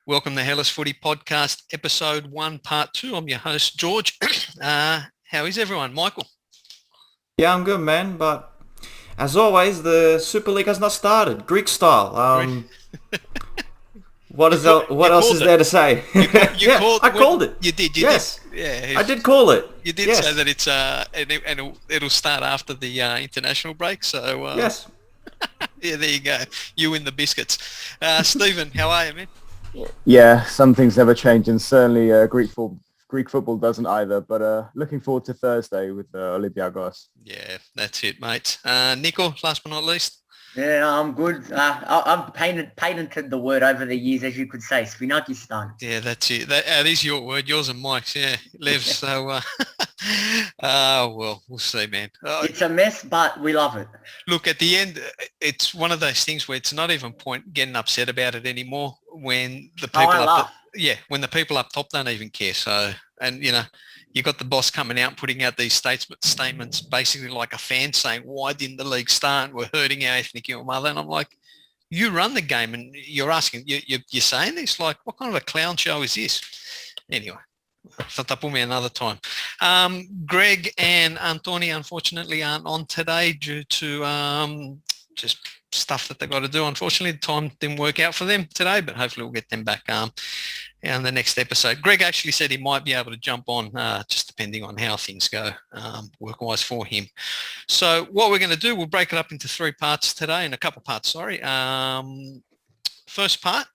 Welcome to Hellas Footy Podcast, Episode 1, Part 2. I'm your host, George. How is everyone? Michael? Yeah, I'm good, man. But as always, the Super League has not started. Greek style. What else is there to say? I called it. You did. Yes. Yeah, I did call it. You did say that it's and it'll start after the international break. So yes. Yeah, there you go. You win the biscuits. Stephen, how are you, man? Yeah, some things never change, and certainly Greek football doesn't either. But looking forward to Thursday with Olympiakos. Yeah, that's it, mate. Nico, last but not least. Yeah, I'm good. I've patented the word over the years, as you could say, Spinakistan. Yeah, that's it. That is your word. Yours and Mike's, yeah. Lev, so, well, we'll see, man. It's a mess, but we love it. Look, at the end, it's one of those things where it's not even point getting upset about it anymore when the people when the people up top don't even care. So, and, you know, you got the boss coming out and putting out these statements basically like a fan saying, why didn't the league start? We're hurting our Ethniki Omada. And I'm like, you run the game and you're asking, you're saying this? Like, what kind of a clown show is this? Anyway, me another time. Greg and Antoni, unfortunately, aren't on today due to just stuff that they've got to do. Unfortunately, the time didn't work out for them today, but hopefully we'll get them back in the next episode. Greg actually said he might be able to jump on just depending on how things go work-wise for him. So what we're going to do, we'll break it up into three parts today, in a couple parts, sorry. First part,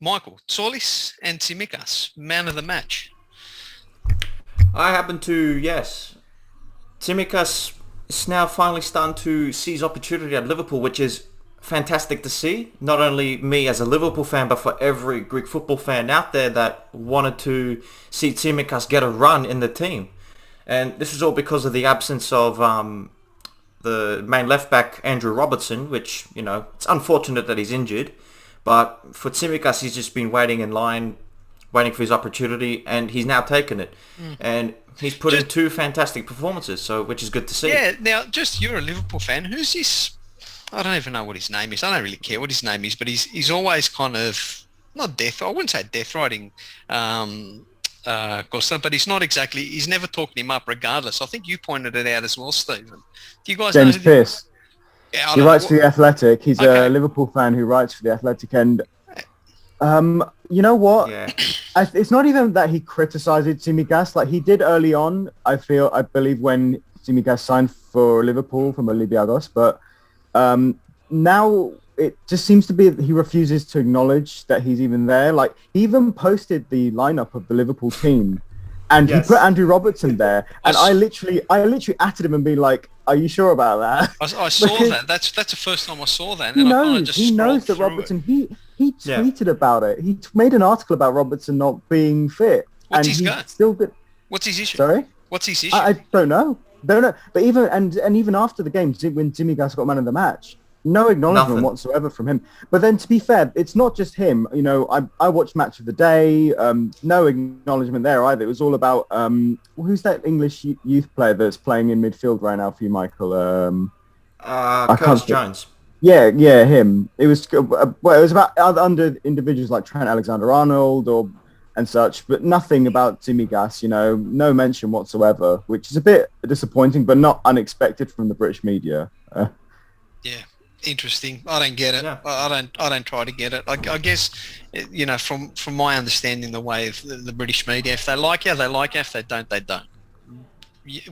Michael, Tzolis and Tsimikas, man of the match. I happen to, yes. Tsimikas is now finally starting to seize opportunity at Liverpool, which is fantastic to see. Not only me as a Liverpool fan, but for every Greek football fan out there that wanted to see Tsimikas get a run in the team. And this is all because of the absence of the main left-back, Andrew Robertson, which, you know, it's unfortunate that he's injured. But for Tsimikas, he's just been waiting in line, waiting for his opportunity, and he's now taken it. And he's put in two fantastic performances, so which is good to see. Yeah, now, just you're a Liverpool fan. Who's this? I don't even know what his name is. I don't really care what his name is, but he's always kind of, not I wouldn't say death riding Costa, but he's not exactly, he's never talking him up regardless. I think you pointed it out as well, Stephen. Do you guys James know? Pearce. Yeah, he writes for The Athletic. He's a Liverpool fan who writes for The Athletic, and you know what? Yeah. It's not even that he criticised Tsimikas. Like he did early on, I believe, when Tsimikas signed for Liverpool from Olympiakos, but now it just seems to be that he refuses to acknowledge that he's even there. Like he even posted the lineup of the Liverpool team, and he put Andrew Robertson there. And I literally atted him and be like, "Are you sure about that?" I saw that. That's the first time I saw that. And he knows that Robertson. He tweeted about it. He made an article about Robertson not being fit, What's and his he's go? still good. What's his issue? Sorry, what's his issue? I don't know. But even after the game, when Tsimikas got man of the match, no acknowledgement whatsoever from him. But then, to be fair, it's not just him. You know, I watched Match of the Day. No acknowledgement there either. It was all about who's that English youth player that's playing in midfield right now for you, Michael? Curtis Jones. Yeah, him. It was it was about under individuals like Trent Alexander-Arnold and such, but nothing about Tsimikas. You know, no mention whatsoever, which is a bit disappointing, but not unexpected from the British media. Yeah. Interesting. I don't get it. Yeah. I don't try to get it. I guess, you know, from my understanding, the way of the British media, if they like you, they like you. If they don't, they don't.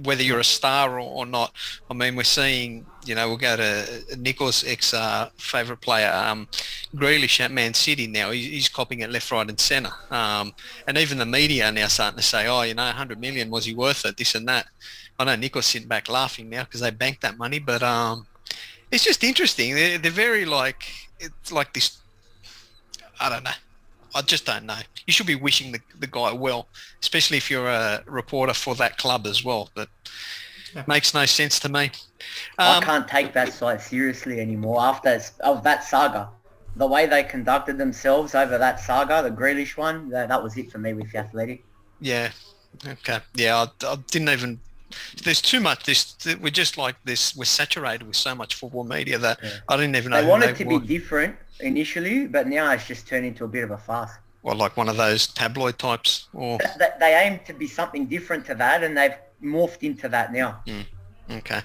Whether you're a star or not. I mean, we're seeing, you know, we'll go to Nico's favourite player, Grealish at Man City now. He's copying it left, right and centre. And even the media are now starting to say, oh, you know, 100 million, was he worth it, this and that. I know Nico's sitting back laughing now because they banked that money, but it's just interesting. They're very it's like this, I don't know. I just don't know. You should be wishing the guy well, especially if you're a reporter for that club as well. But makes no sense to me. I can't take that side seriously anymore after that saga. The way they conducted themselves over that saga, the Grealish one, that was it for me with the Athletic. Yeah. Okay. Yeah, I didn't even... There's too much. We're just like this. We're saturated with so much football media that I didn't even know. They wanted to be different initially, but now it's just turned into a bit of a farce. Or like one of those tabloid types? Or They aim to be something different to that, and they've morphed into that now. Okay.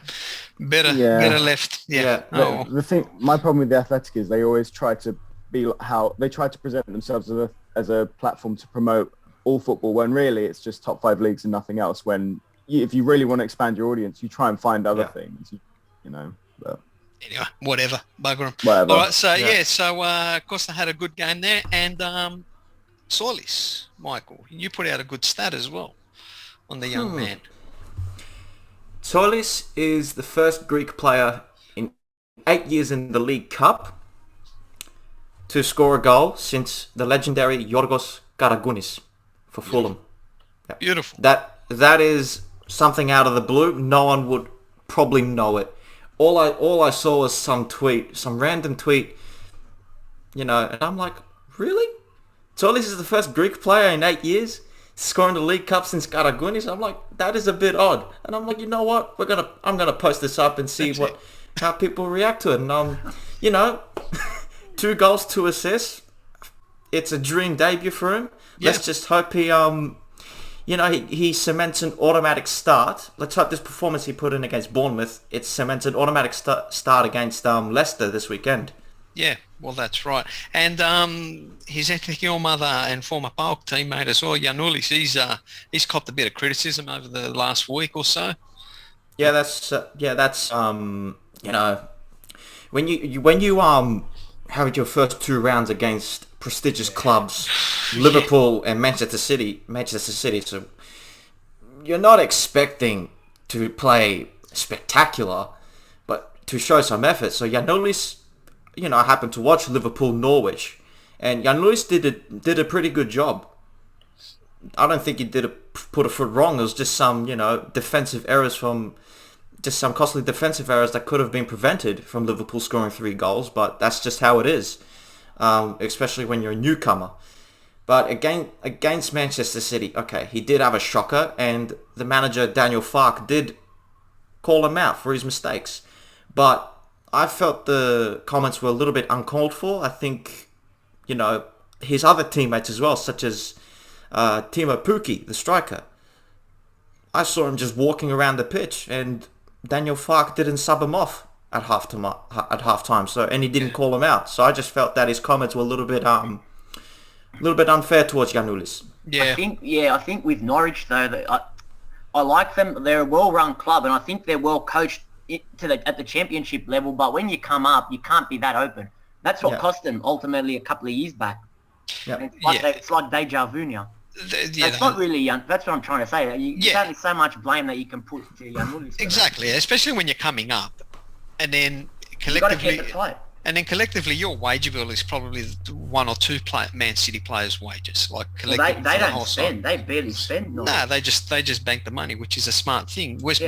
Better left. Yeah. The thing, my problem with the Athletic is they always try to be they try to present themselves as a platform to promote all football, when really it's just top 5 leagues and nothing else. When if you really want to expand your audience, you try and find other things, you know. But anyway, whatever. Bugger 'em. Whatever. All right. So of course they had a good game there, and Tzolis, Michael, you put out a good stat as well on the young man. Tzolis is the first Greek player in 8 years in the League Cup to score a goal since the legendary Giannoulis for Fulham. Yep. Beautiful. That is something out of the blue. No one would probably know it. All I saw was some random tweet, you know, and I'm like, really? Tzolis is the first Greek player in 8 years scoring the League Cup since Gallegos. I'm like, that is a bit odd. And I'm like, you know what? I'm gonna post this up and see how people react to it. And you know, 2 goals, 2 assists. It's a dream debut for him. Yeah. Let's just hope he he cements an automatic start. Let's hope this performance he put in against Bournemouth, it cements an automatic start against Leicester this weekend. Yeah, well, that's right. And his Ethniki Omada and former PAOK teammate as well, Giannoulis, he's copped a bit of criticism over the last week or so. Yeah, that's you know, when you have your first 2 rounds against prestigious clubs, Liverpool and Manchester City, so you're not expecting to play spectacular, but to show some effort. So Giannoulis, you know, I happened to watch Liverpool-Norwich, and Giannoulis did a pretty good job. I don't think he put a foot wrong. It was just some, you know, some costly defensive errors that could have been prevented from Liverpool scoring 3 goals, but that's just how it is, especially when you're a newcomer. But against Manchester City, okay, he did have a shocker, and the manager, Daniel Farke, did call him out for his mistakes. But I felt the comments were a little bit uncalled for. I think, you know, his other teammates as well, such as Timo Pukki, the striker. I saw him just walking around the pitch, and Daniel Farke didn't sub him off at halftime. So, and he didn't call him out. So I just felt that his comments were a little bit unfair towards Giannoulis. Yeah. I think with Norwich though, that I like them. They're a well-run club, and I think they're well coached at the championship level. But when you come up, you can't be that open. That's what cost them ultimately a couple of years back. Yeah. It's like deja vu now. That's not really. That's what I'm trying to say. There's only so much blame that you can put to Giannoulis. Exactly, especially when you're coming up, and then collectively, your wage bill is probably 1 or 2 Man City players' wages. Like collectively, they don't spend. They barely spend. No, they just bank the money, which is a smart thing. West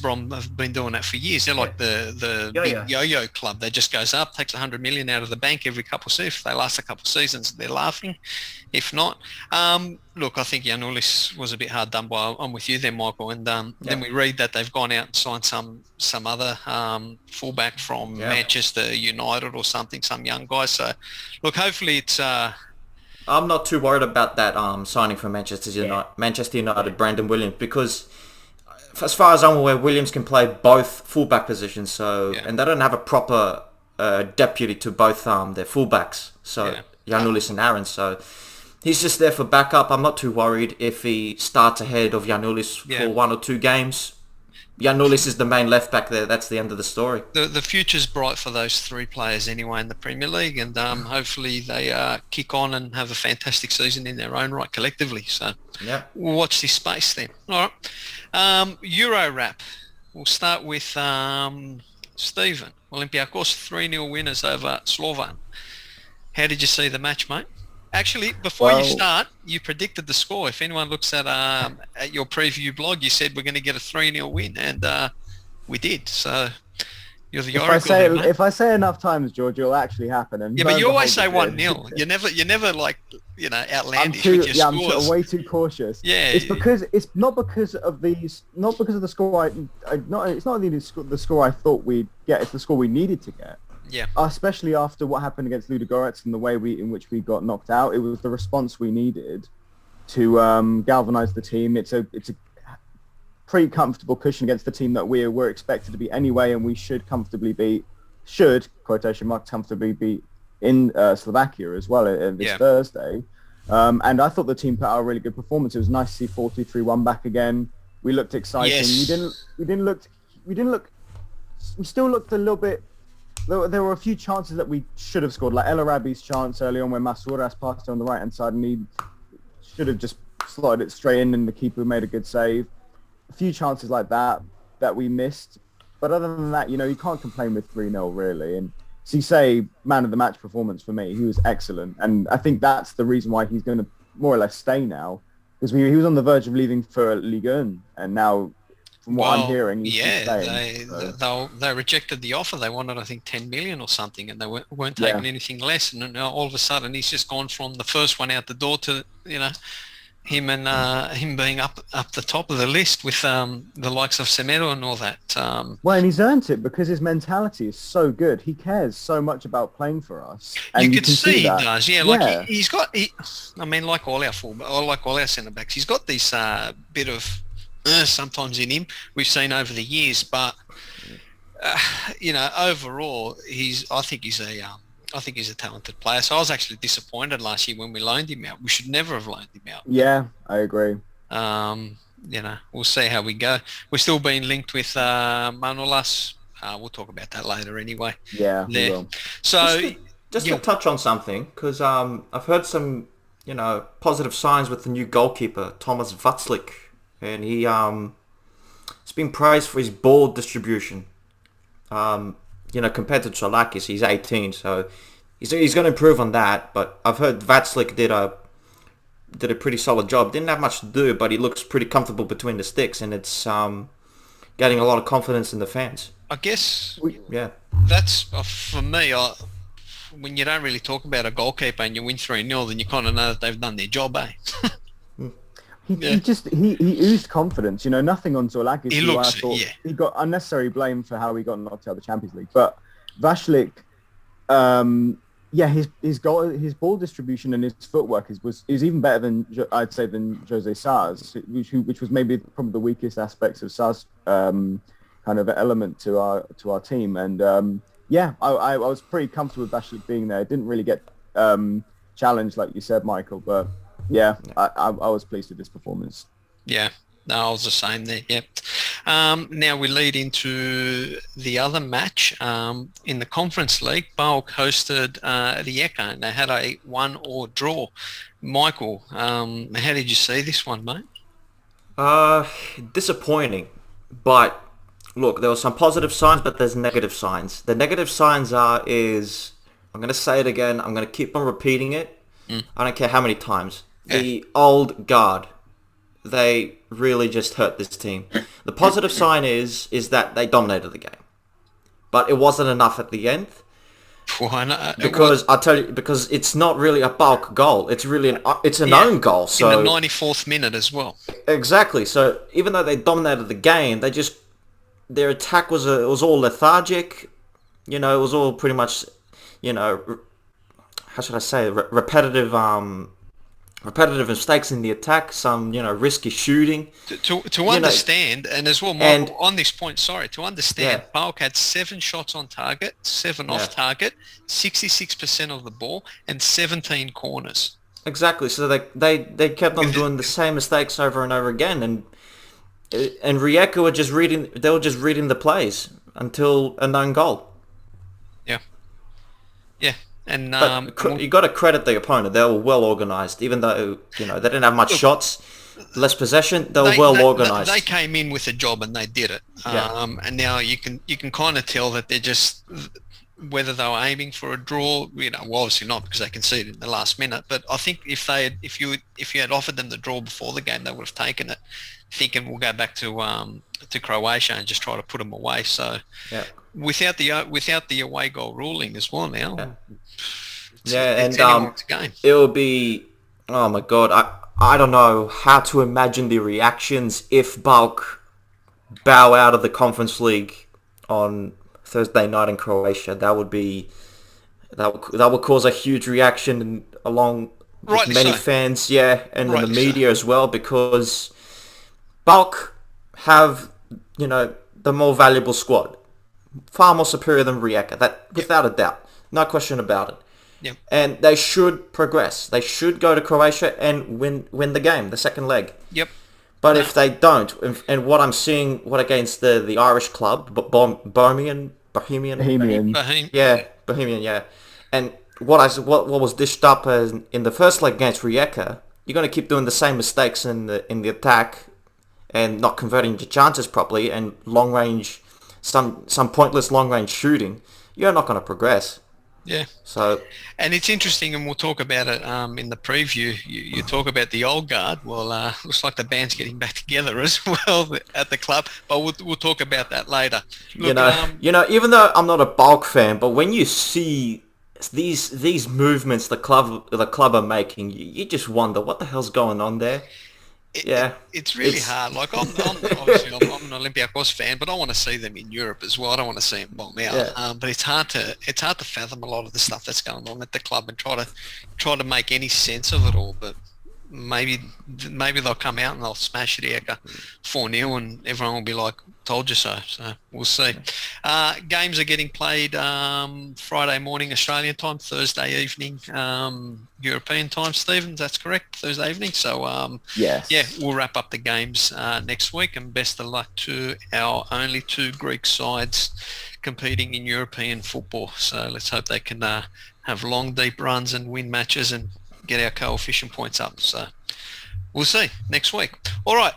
Brom have been doing that for years. They're like the big yo-yo club. That just goes up, takes 100 million out of the bank every couple of seasons. If they last a couple of seasons, they're laughing. If not, look, I think Giannoulis was a bit hard done by. I'm with you there, Michael. And then we read that they've gone out and signed some other fullback from Manchester United or something, some young guy. So, look, hopefully it's. I'm not too worried about that signing from Manchester United, Brandon Williams, because as far as I'm aware, Williams can play both fullback positions. So, and they don't have a proper deputy to both their fullbacks. So Giannoulis and Aaron. So. He's just there for backup. I'm not too worried if he starts ahead of Giannoulis for 1 or 2 games. Giannoulis is the main left back there. That's the end of the story. The future's bright for those 3 players anyway in the Premier League, and hopefully they kick on and have a fantastic season in their own right collectively. So we'll watch this space then. All right. Euro wrap. We'll start with Stephen. Olympiakos 3-0 winners over Slovan. How did you see the match, mate? Actually, before you start, you predicted the score. If anyone looks at your preview blog, you said we're going to get a 3-0 win, and we did. So you're the oracle. If I say enough times, George, it'll actually happen. And but you always say 1-0. You're never like outlandish with your scores. I'm way too cautious. Yeah, it's not because of the score. It's not the score I thought we'd get. It's the score we needed to get. Yeah. Especially after what happened against Ludogorets and the way in which we got knocked out. It was the response we needed to galvanise the team. It's a pretty comfortable cushion against the team that we were expected to be anyway, and we should comfortably beat, quotation marks, comfortably beat in Slovakia as well this Thursday. And I thought the team put out a really good performance. It was nice to see 4-2-3-1 back again. We looked exciting. Yes. We still looked a little bit. There were a few chances that we should have scored, like El Arabi's chance early on when Masouras passed it on the right hand side, and he should have just slotted it straight in, and the keeper made a good save. A few chances like that we missed, but other than that, you can't complain with 3-0 really. And Cisse, man of the match performance for me, he was excellent, and I think that's the reason why he's going to more or less stay now, because he was on the verge of leaving for Ligue 1, and now from what I'm hearing, he's staying. They rejected the offer. They wanted, I think, 10 million or something, and they weren't taking anything less. And all of a sudden, he's just gone from the first one out the door to him being up the top of the list with the likes of Semedo and all that. Well, and he's earned it because his mentality is so good. He cares so much about playing for us. And you can see he does. Yeah, like he's got. Like all our like all our centre backs, he's got this bit of sometimes in him we've seen over the years, but overall, I think he's a talented player. So I was actually disappointed last year when we loaned him out. We should never have loaned him out. Yeah, I agree. We'll see how we go. We're still being linked with Manolas. We'll talk about that later anyway. Yeah, we will. So just to touch on something, because I've heard some positive signs with the new goalkeeper Thomas Vatslik, and he's been praised for his ball distribution. Compared to Cholakis, he's 18, so he's going to improve on that. But I've heard Vatslik did a pretty solid job. Didn't have much to do, but he looks pretty comfortable between the sticks, and it's getting a lot of confidence in the fans. I guess. That's for me. When you don't really talk about a goalkeeper and you win 3-0, then you kind of know that they've done their job, eh? He oozed confidence, nothing on Zorlakis. He got unnecessary blame for how he got knocked out of the Champions League. But Vashlik, his ball distribution and his footwork is even better than Jose Sar's, which was maybe probably the weakest aspects of Sar's kind of element to our team. And I was pretty comfortable with Vashlik being there. Didn't really get challenged like you said, Michael, but. Yeah, I was pleased with this performance. Yeah, no, I was the same there, yep. Now we lead into the other match. In the Conference League, PAOK hosted Rijeka, and they had a 1-1 draw. Michael, how did you see this one, mate? Disappointing, but look, there were some positive signs, but there's negative signs. The negative signs I'm going to say it again, I'm going to keep on repeating it. I don't care how many times. The old guard, they really just hurt this team. The positive sign is that they dominated the game, but it wasn't enough at the end. Because I'll tell you, because it's not really a PAOK goal. It's really an own goal. So in the 94th minute as well. Exactly. So even though they dominated the game, their attack was all lethargic. It was all pretty much, how should I say, repetitive mistakes in the attack, some risky shooting. To understand, and as well, Michael, on this point, to understand, PAOK had 7 shots on target, 7 off target, 66% of the ball, and 17 corners. Exactly. So they kept on doing the same mistakes over and over again, and Rijeka were just reading the plays until a known goal. Yeah. And you got to credit the opponent. They were well organised, even though they didn't have much shots, less possession. They were well organised. They came in with a job and they did it. And now you can kind of tell that they're just whether they were aiming for a draw. Well, obviously not because they conceded in the last minute. But I think if you had offered them the draw before the game, they would have taken it, thinking we'll go back to Croatia and just try to put them away. So without the away goal ruling as well now. It will be, oh my god, I don't know how to imagine the reactions if PAOK bow out of the Conference League on Thursday night in Croatia. That would cause a huge reaction along with many fans, and in the media as well, because PAOK have, the more valuable squad, far more superior than Rijeka. That without a doubt, no question about it. Yep. And they should progress. They should go to Croatia and win the game, the second leg. Yep. But if they don't, and what I'm seeing, against the Irish club, Bohemian. Yeah, Bohemian, yeah. And what was dished up in the first leg against Rijeka, you're going to keep doing the same mistakes in the attack and not converting your chances properly, and long range, some pointless long range shooting. You're not going to progress. Yeah. So, and it's interesting, and we'll talk about it in the preview. You talk about the old guard. Well, looks like the band's getting back together as well at the club. But we'll talk about that later. Look, even though I'm not a PAOK fan, but when you see these movements the club are making, you just wonder what the hell's going on there. It's really hard. Like I'm obviously I'm an Olympiakos fan, but I want to see them in Europe as well. I don't want to see them bomb out. Yeah. But it's hard to fathom a lot of the stuff that's going on at the club and try to make any sense of it all. But maybe they'll come out and they'll smash Rijeka 4-0, and everyone will be like, "Told you so." So we'll see. Games are getting played Friday morning Australian time, Thursday evening European time. Stephen, that's correct. Thursday evening. So yes. Yeah, we'll wrap up the games next week, and best of luck to our only two Greek sides competing in European football. So let's hope they can have long, deep runs and win matches and get our coefficient points up. So we'll see next week. All right.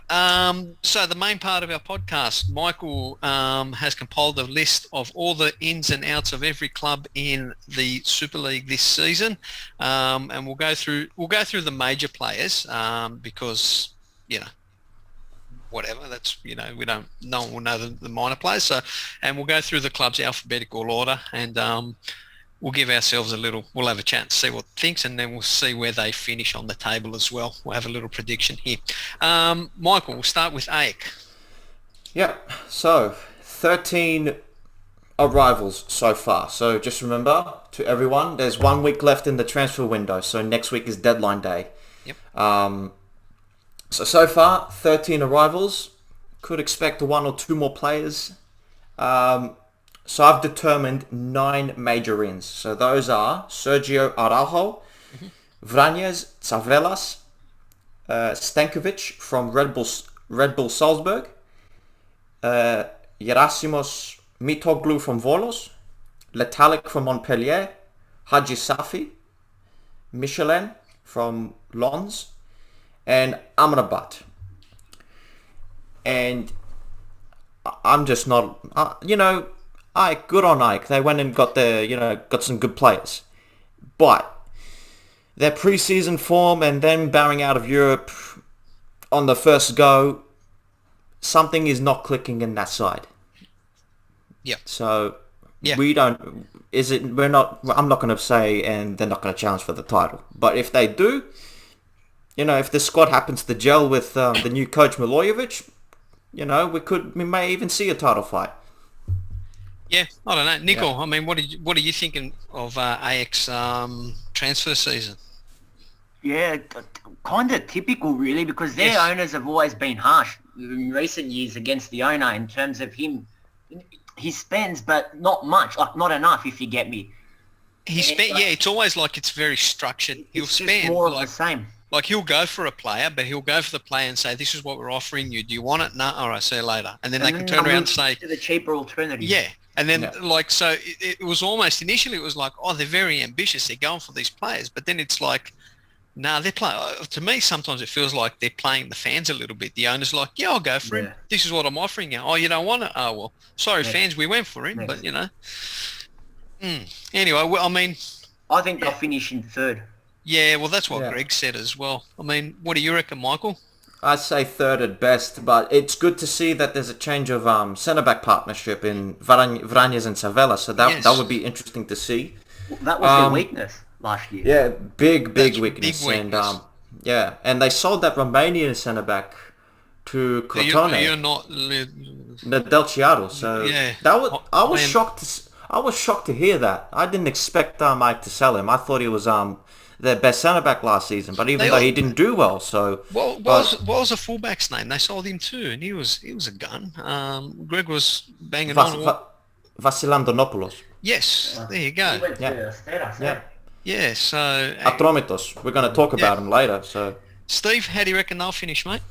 So the main part of our podcast, Michael has compiled a list of all the ins and outs of every club in the Super League this season, and we'll go through the major players because whatever. That's no one will know the minor players. So, and we'll go through the club's alphabetical order, and we'll give ourselves we'll have a chat and see what it thinks, and then we'll see where they finish on the table as well. We'll have a little prediction here. Michael, we'll start with AEK. Yeah, so 13 arrivals so far. So just remember, to everyone, there's 1 week left in the transfer window. So next week is deadline day. Yep. So far, 13 arrivals. Could expect one or two more players. So I've determined 9 major ins. So those are Sergio Araujo, Vranjes Tzolis, Stankovic from Red Bull Salzburg, Gerasimos Mitoglu from Volos, Letalik from Montpellier, Haji Safi, Michelin from Lens, and Amrabat. And I'm just not, Ike, good on Ike. They went and got some good players. But their pre-season form and them bowing out of Europe on the first go, something is not clicking in that side. Yeah. So I'm not going to say, and they're not going to challenge for the title. But if they do, if the squad happens to gel with the new coach Milojevic, we may even see a title fight. Yeah, I don't know. Nicole, I mean, what are you thinking of AEK's transfer season? Yeah, kind of typical really, because their owners have always been harsh in recent years against the owner in terms of him. He spends, but not much, like not enough, if you get me. It's always like it's very structured. He'll spend more of the same. Like he'll go for a player, but he'll go for the player and say, "This is what we're offering you. Do you want it? No, all right, see you later." And then they can turn around and say, to the cheaper alternative. Yeah. And then, so it was almost, initially it was like, oh, they're very ambitious. They're going for these players. But then it's like, they're playing. To me, sometimes it feels like they're playing the fans a little bit. The owner's like, yeah, I'll go for him. This is what I'm offering you. Oh, you don't want it? Oh, well, sorry, fans, we went for him. But, Anyway, well, I mean... I think they'll finish in third. Yeah, well, that's what Greg said as well. I mean, what do you reckon, Michael? I'd say third at best, but it's good to see that there's a change of centre-back partnership in Vranjes and Tzolis, so that would be interesting to see. Well, that was their weakness last year. Yeah, big weakness. And and they sold that Romanian centre-back to Crotone. You're not... The Del Chiaro. So yeah. I was shocked. I was shocked to hear that. I didn't expect Mike to sell him. I thought he was their best centre back last season, but even though he didn't do well, so what was the fullback's name? They sold him too, and he was a gun. Greg was banging on. Vasilandonopoulos. Yes, there you go. Yeah. So Atromitos. We're going to talk about him later. So Steve, how do you reckon they'll finish, mate?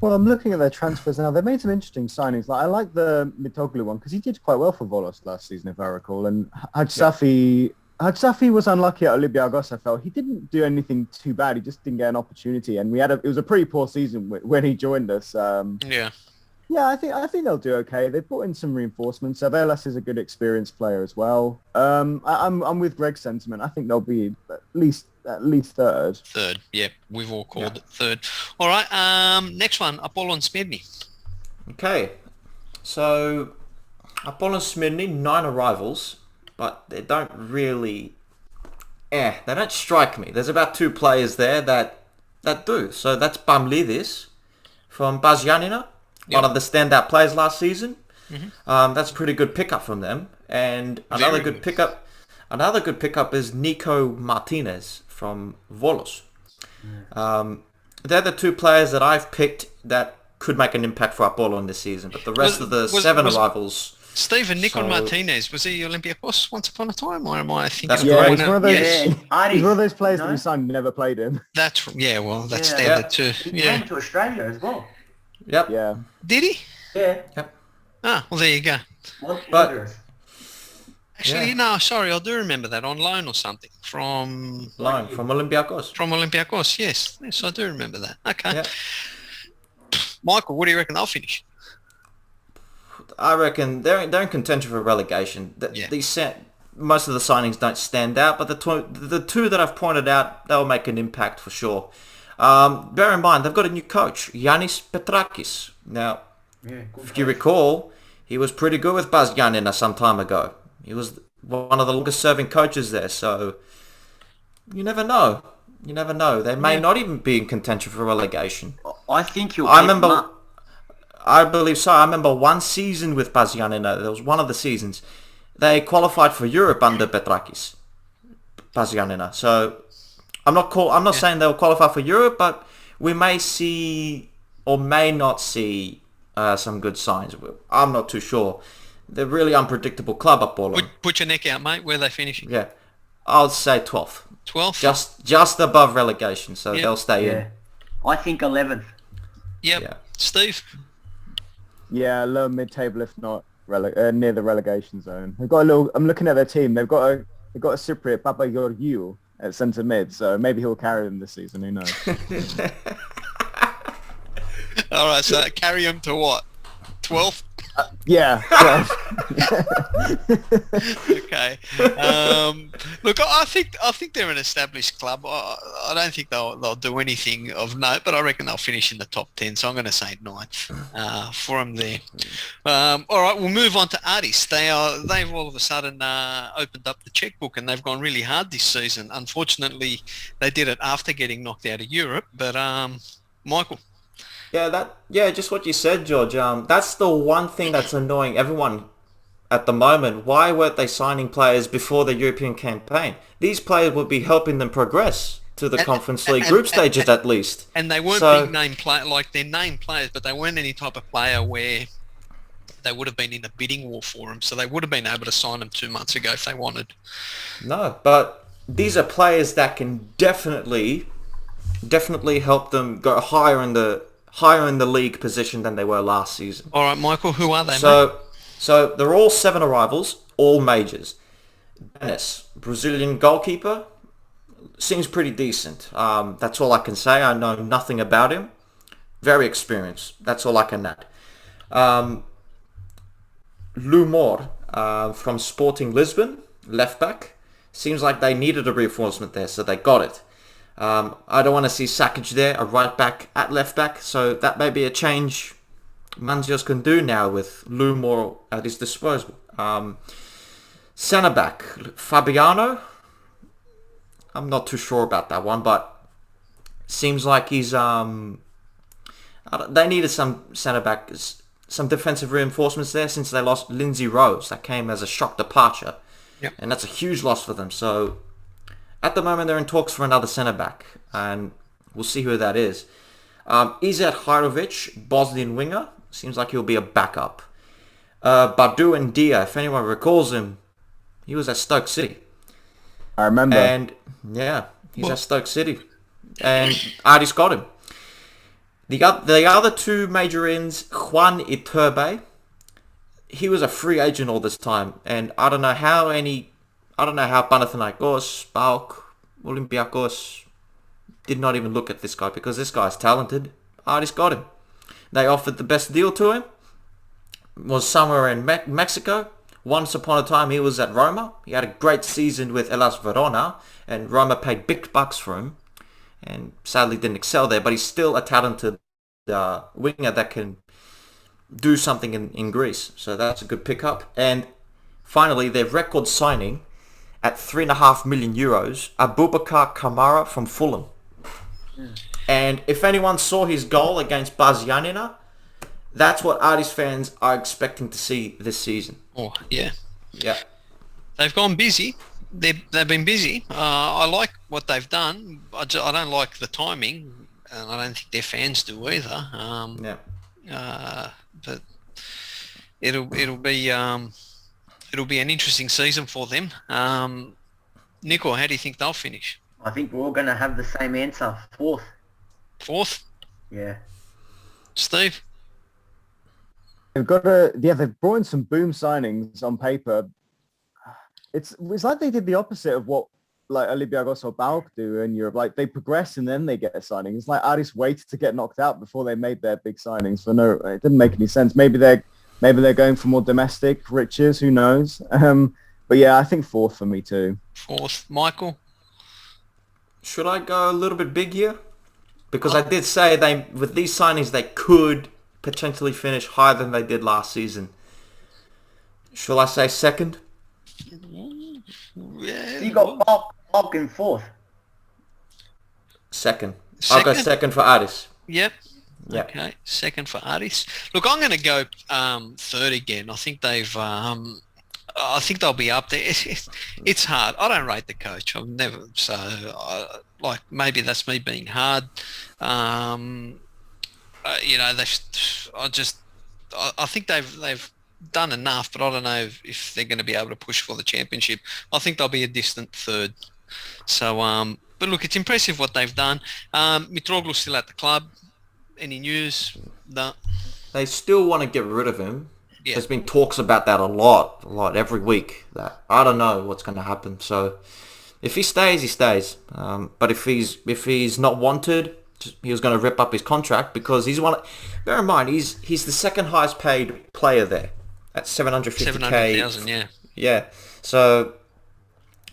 Well, I'm looking at their transfers now. They've made some interesting signings. Like I like the Mitoglu one because he did quite well for Volos last season, if I recall. And Hadsafi was unlucky at Olympiakos. I felt he didn't do anything too bad. He just didn't get an opportunity, and it was a pretty poor season when he joined us. Yeah, I think they'll do okay. They put in some reinforcements. Avelas is a good experienced player as well. I'm with Greg's sentiment. I think they'll be at least third. Third, yeah. We've all called it third. All right. Next one, Apollon Smyrni. Okay, so Apollon Smyrni, 9 arrivals, but they don't really. They don't strike me. There's about 2 players there that do. So that's Pamlidis from Bazyanina. One of the standout players last season. Mm-hmm. That's a pretty good pickup from them. And another good pickup is Nico Martinez from Volos. They're the 2 players that I've picked that could make an impact for Apollon this season. But the rest of the 7 arrivals... Stephen Nico Martinez, was he Olympiakos once upon a time? Or am I thinking... That's great. He's one of those players that we signed never played him. That's standard too. He came to Australia as well. Yep. Yeah. Did he? Yeah. Yep. Ah, well, there you go. Actually, no, sorry, I do remember that on loan or something from Olympiakos. From Olympiakos, yes, I do remember that. Okay. Yep. Michael, what do you reckon they'll finish? I reckon they're in contention for relegation. Most of the signings don't stand out, but the 2 that I've pointed out, they'll make an impact for sure. Bear in mind, they've got a new coach, Yannis Petrakis. Now, if you recall, he was pretty good with Bazyanina some time ago. He was one of the longest-serving coaches there, so you never know. They may not even be in contention for relegation. I think you'll... I believe so. I remember one season with Bazyanina. There was one of the seasons. They qualified for Europe under Petrakis. Bazyanina. So... I'm not saying they'll qualify for Europe, but we may see or may not see some good signs. I'm not too sure. They're really unpredictable club, Apollon. Put your neck out, mate. Where are they finishing? Yeah, I'll say 12th. 12th? Just above relegation, so they'll stay in. I think 11th. Yep. Yeah. Steve? Yeah, low mid-table, if not near the relegation zone. They've got I'm looking at their team. They've got a Cypriot, Papageorgiou, at centre mid, so maybe he'll carry them this season, who knows. Alright, so carry him to what? 12th? Yeah, 12th. Okay. Look, I think they're an established club. I don't think they'll do anything of note, but I reckon they'll finish in the top 10, so I'm going to say 9th for them there. Alright, we'll move on to Ardis. They've all of a sudden opened up the checkbook and they've gone really hard this season. Unfortunately, they did it after getting knocked out of Europe, but Michael? Yeah, just what you said, George. That's the one thing that's annoying everyone at the moment. Why weren't they signing players before the European campaign? These players would be helping them progress to the Conference League group stages at least. And they weren't big name players, like they're name players, but they weren't any type of player where they would have been in a bidding war for them. So they would have been able to sign them 2 months ago if they wanted. No, but these are players that can definitely help them go higher in the league position than they were last season. All right, Michael, who are they, mate? So they're all 7 arrivals, all majors. Dennis, Brazilian goalkeeper, seems pretty decent. That's all I can say. I know nothing about him. Very experienced. That's all I can add. Lumor from Sporting Lisbon, left back. Seems like they needed a reinforcement there, so they got it. I don't want to see Sakic there, a right back at left back, so that may be a change Manzios can do now with Lumor at his disposal. Centre back, Fabiano. I'm not too sure about that one, but seems like he's They needed some centre-back, some defensive reinforcements there since they lost Lindsay Rose. That came as a shock departure. Yep. And that's a huge loss for them. So at the moment, they're in talks for another centre-back. And we'll see who that is. Izet Hajrovic, Bosnian winger. Seems like he'll be a backup. Badu and Dia, if anyone recalls him, he was at Stoke City. I remember. And yeah, he's at Stoke City. And Artie's got him. The other two major ins, Juan Iturbe, he was a free agent all this time, and I don't know how Panathinaikos, PAOK, Olympiakos did not even look at this guy because this guy's talented. Artie's got him. They offered the best deal to him. Was somewhere in Mexico. Once upon a time he was at Roma. He had a great season with Hellas Verona, and Roma paid big bucks for him. And sadly didn't excel there, but he's still a talented winger that can do something in Greece. So that's a good pickup. And finally, their record signing at €3.5 million, Abubakar Kamara from Fulham. And if anyone saw his goal against Baz Yanina, that's what Artis fans are expecting to see this season. Oh, yeah. Yeah. They've gone busy. They've been busy. I like what they've done. I don't like the timing, and I don't think their fans do either. But it'll be an interesting season for them. Nico, how do you think they'll finish? I think we're all going to have the same answer. Fourth. Fourth? Yeah. Steve? They've brought in some boom signings on paper. It's like they did the opposite of what like Olympiakos or PAOK do in Europe. Like they progress and then they get a signing. It's like Aris waited to get knocked out before they made their big signings. It didn't make any sense. Maybe they're going for more domestic riches. Who knows? But yeah, I think fourth for me too. Fourth, Michael. Should I go a little bit big here? Because I did say with these signings they could potentially finish higher than they did last season. Shall I say second? Yeah. You got PAOK in fourth. Second. I'll go second for Aris. Yep. Yep. Okay. Second for Aris. Look, I'm going to go third again. I think I think they'll be up there. It's hard. I don't rate the coach. I've never. Maybe that's me being hard. I think they've done enough, but I don't know if they're going to be able to push for the championship. I think they'll be a distant third. So, but look, it's impressive what they've done. Mitroglou's still at the club. Any news? No. They still want to get rid of him. Yeah. There's been talks about that a lot every week. That I don't know what's going to happen. So, if he stays, he stays. But if he's not wanted, he was going to rip up his contract because he's one. Bear in mind, he's the second highest paid player there at 750k. 700,000, yeah. Yeah. So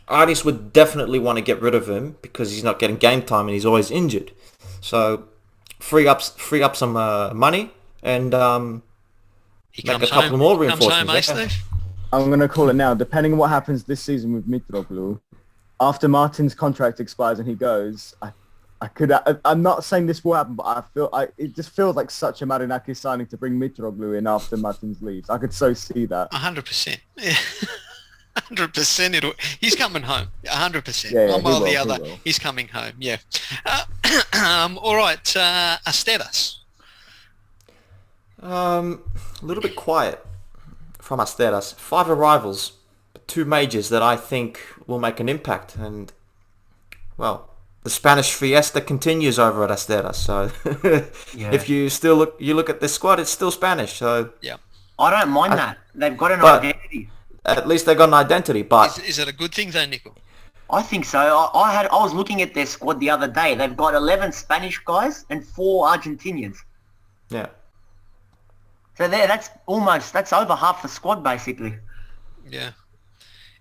Artis would definitely want to get rid of him because he's not getting game time and he's always injured. So free up some money and make a couple more reinforcements. I'm going to call it now. Depending on what happens this season with Mitroglou, after Martin's contract expires and he goes, I'm not saying this will happen, but it just feels like such a Marinakis signing to bring Mitroglou in after Martins leaves. I could so see that. 100%. 100%. He's coming home. 100%. Yeah, one way or the other. Will. He's coming home. Yeah. All right. Asteras. A little bit quiet from Asteras. 5 arrivals, 2 majors that I think will make an impact, and well, the Spanish fiesta continues over at Asteras. So if you look at this squad, it's still Spanish. So yeah, I don't mind that. They've got an identity. At least they got an identity. But is it a good thing though, Nico? I think so. I was looking at their squad the other day. They've got 11 Spanish guys and 4 Argentinians. Yeah. So that's over half the squad basically. Yeah.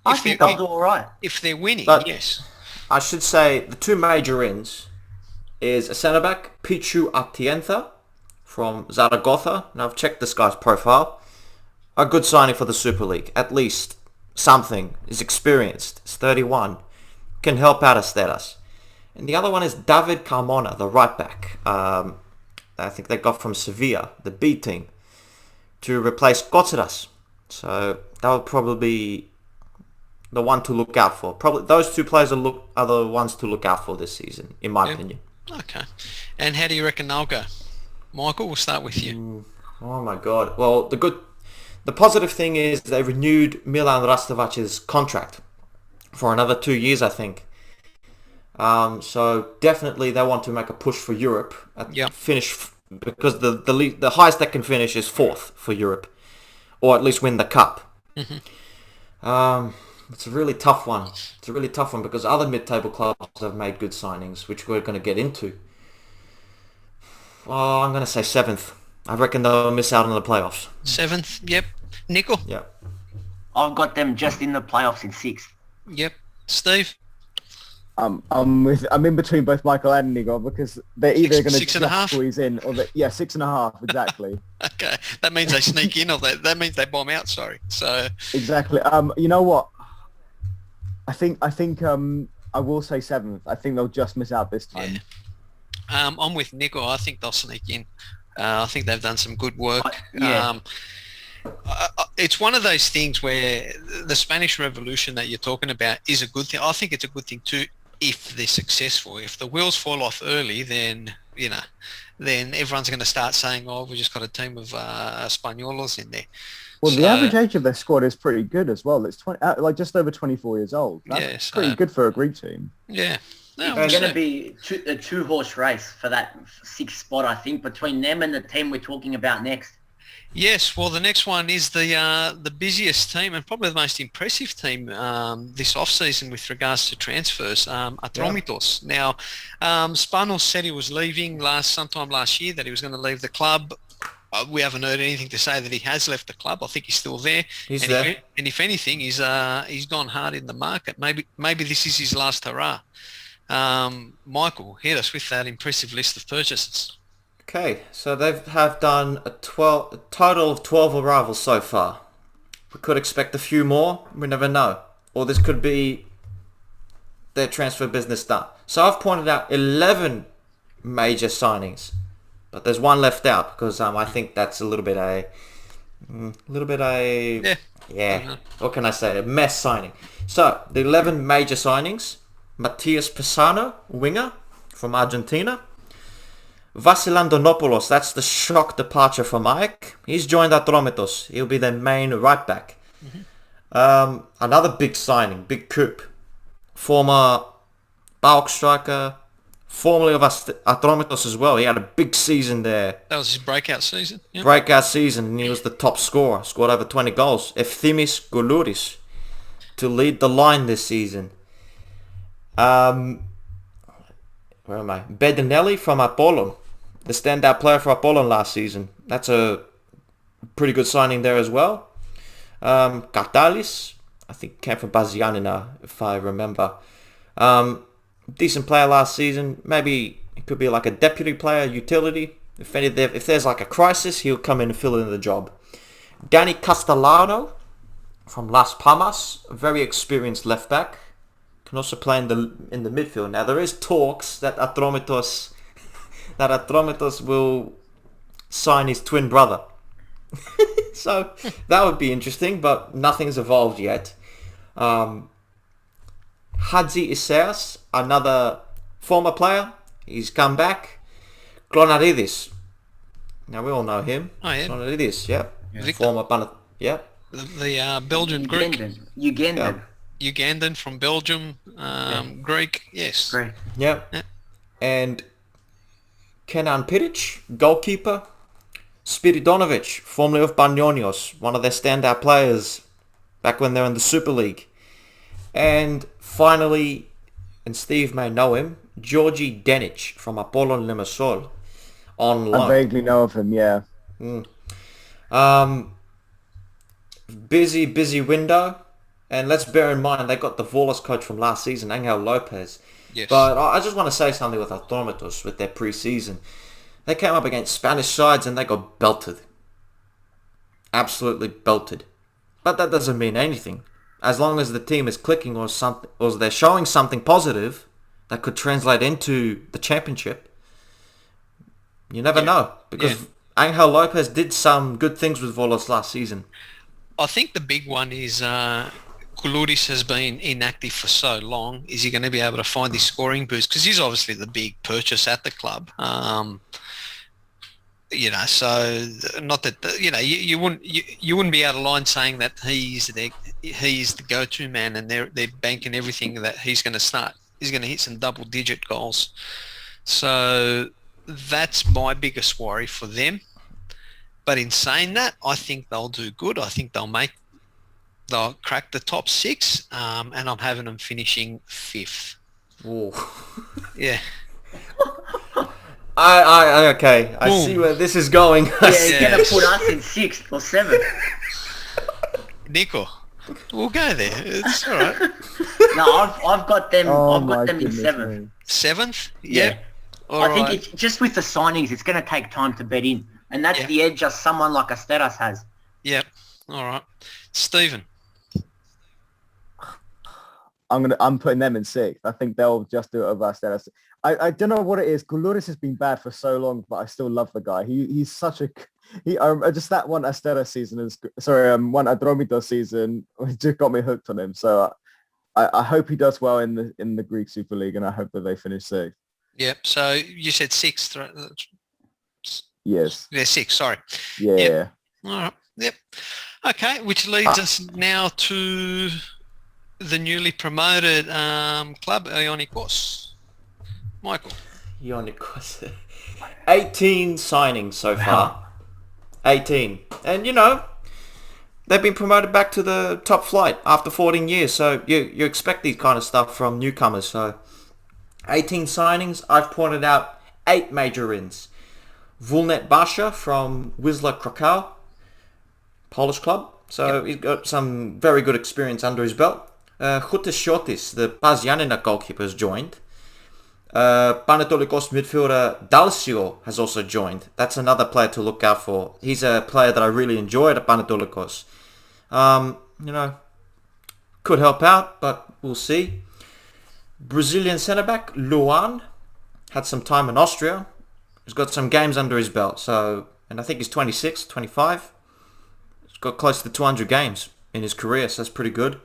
I think they'll do all right. If they're winning, yes. I should say the 2 major ins is a centre-back, Pichu Atienza from Zaragoza. Now I've checked this guy's profile. A good signing for the Super League. At least something. He's experienced. He's 31. Can help out Asteras. And the other one is David Carmona, the right back. I think they got from Sevilla, the B team, to replace Kotsaras. So that would probably be the one to look out for. Probably those two players are the ones to look out for this season, in my opinion. Okay. And how do you reckon they'll go? Michael, we'll start with you. Oh my God. Well, the positive thing is they renewed Milan Rastovac's contract for another 2 years, I think. So definitely they want to make a push for Europe. Finish, because the highest they can finish is 4th for Europe, or at least win the cup. It's a really tough one. It's a really tough one because other mid-table clubs have made good signings, which we're going to get into. Oh, I'm going to say 7th. I reckon they'll miss out on the playoffs. 7th, yep. Nickel? Yep. I've got them just in the playoffs in 6th. Yep. Steve? I'm in between both Michael and Nico because they're either going to just squeeze in or 6.5 exactly. Okay, that means they sneak in, or that means they bomb out. Sorry. So exactly. You know what? I think I will say 7th. I think they'll just miss out this time. Yeah. I'm with Nico. I think they'll sneak in. I think they've done some good work. It's one of those things where the Spanish Revolution that you're talking about is a good thing. I think it's a good thing too if they're successful. If the wheels fall off early, then everyone's going to start saying, "Oh, we just got a team of Españolos in there." Well, the average age of their squad is pretty good as well. It's just over 24 years old. That's pretty good for a Greek team. Yeah. No, it's going to be a two-horse race for that 6th spot, I think, between them and the team we're talking about next. Yes, well, the next one is the busiest team and probably the most impressive team this off-season with regards to transfers, Atromitos. Now, Spanos said he was leaving sometime last year, that he was going to leave the club. We haven't heard anything to say that he has left the club. I think he's still there. He's there. If anything, he's gone hard in the market. Maybe this is his last hurrah. Michael, hit us with that impressive list of purchases. Okay, so they have done a total of 12 arrivals so far. We could expect a few more. We never know. Or this could be their transfer business done. So I've pointed out 11 major signings, but there's one left out because I think that's a little bit what can I say? A mess signing. So the 11 major signings: Matias Pisano, winger from Argentina. Vasilandonopoulos, that's the shock departure from AEK. He's joined Atromitos. He'll be their main right back. Another big signing, big coup. Former PAOK striker, formerly of Atromitos as well. He had a big season there. That was his breakout season. Yep. Breakout season, and he was the top scorer. Scored over 20 goals. Efthemis Giannoulis to lead the line this season. Where am I? Bedinelli from Apollon, the standout player for Apollon last season. That's a pretty good signing there as well. Giannoulis, I think came from Bazianina, if I remember. Decent player last season. Maybe it could be like a deputy player, utility. If there's like a crisis, he'll come in and fill in the job. Danny Castellano from Las Palmas, a very experienced left back. Can also play in the midfield. Now there is talks that Atromitos will sign his twin brother. So that would be interesting, but nothing's evolved yet. Hadzi Isaias, another former player, he's come back. Klonaridis. Now we all know him. Oh yeah. Klonaridis, yep. Victor. Former yep. The Belgian Greek. Ugandan. Yeah. Ugandan from Belgium, Greek, yes. Great. Yep. Yeah. And Kenan Piric, goalkeeper. Spiridonovic, formerly of Banyonios, one of their standout players back when they were in the Super League. And finally, and Steve may know him, Georgi Denic from Apollon Limassol on loan. I vaguely know of him, yeah. Busy window. And let's bear in mind, they got the Volos coach from last season, Angel Lopez. Yes. But I just want to say something with Atromitos, with their pre-season. They came up against Spanish sides and they got belted. Absolutely belted. But that doesn't mean anything. As long as the team is clicking or something, or they're showing something positive that could translate into the championship, You never know, because Angel Lopez did some good things with Volos last season. I think the big one is Giannoulis has been inactive for so long. Is he going to be able to find his scoring boost? Because he's obviously the big purchase at the club. So not that you wouldn't be out of line saying that he's the go-to man, and they're banking everything that he's going to start. He's going to hit some double-digit goals. So that's my biggest worry for them. But in saying that, I think they'll do good. I think they'll crack the top 6, and I'm having them finishing 5th. Whoa. Yeah. I see where this is going. Yeah, he's going to put us in 6th or 7th. Nico, we'll go there. It's all right. No, I've got them. I've got them in 7th. Me. 7th? Yeah. I think it's just with the signings, it's going to take time to bet in. And that's the edge just someone like Asteras has. Yep. All right. Stephen. I'm putting them in 6th. I think they'll just do it over Asteras. I don't know what it is. Giannoulis has been bad for so long, but I still love the guy. He's such a just that one Asteras season one Adromitos season just got me hooked on him. So I hope he does well in the Greek Super League, and I hope that they finish 6th. Yep. So you said 6th, right? Yes. Yeah, 6, sorry. Yeah. Yep. All right. Yep. Okay, which leads us now to the newly promoted club, Ionikos. Michael. Ionikos. 18 signings so far. 18. And, they've been promoted back to the top flight after 14 years. So you expect these kind of stuff from newcomers. So 18 signings. I've pointed out 8 major wins. Vulnet Basha from Wisla Krakow, Polish club. So he's got some very good experience under his belt. Chutis Shotis, the Pazianina goalkeeper, has joined. Panetolikos midfielder Dalsio has also joined. That's another player to look out for. He's a player that I really enjoyed at Panetolikos. Could help out, but we'll see. Brazilian centre-back Luan had some time in Austria. He's got some games under his belt, and I think he's 26, 25. He's got close to 200 games in his career, so that's pretty good.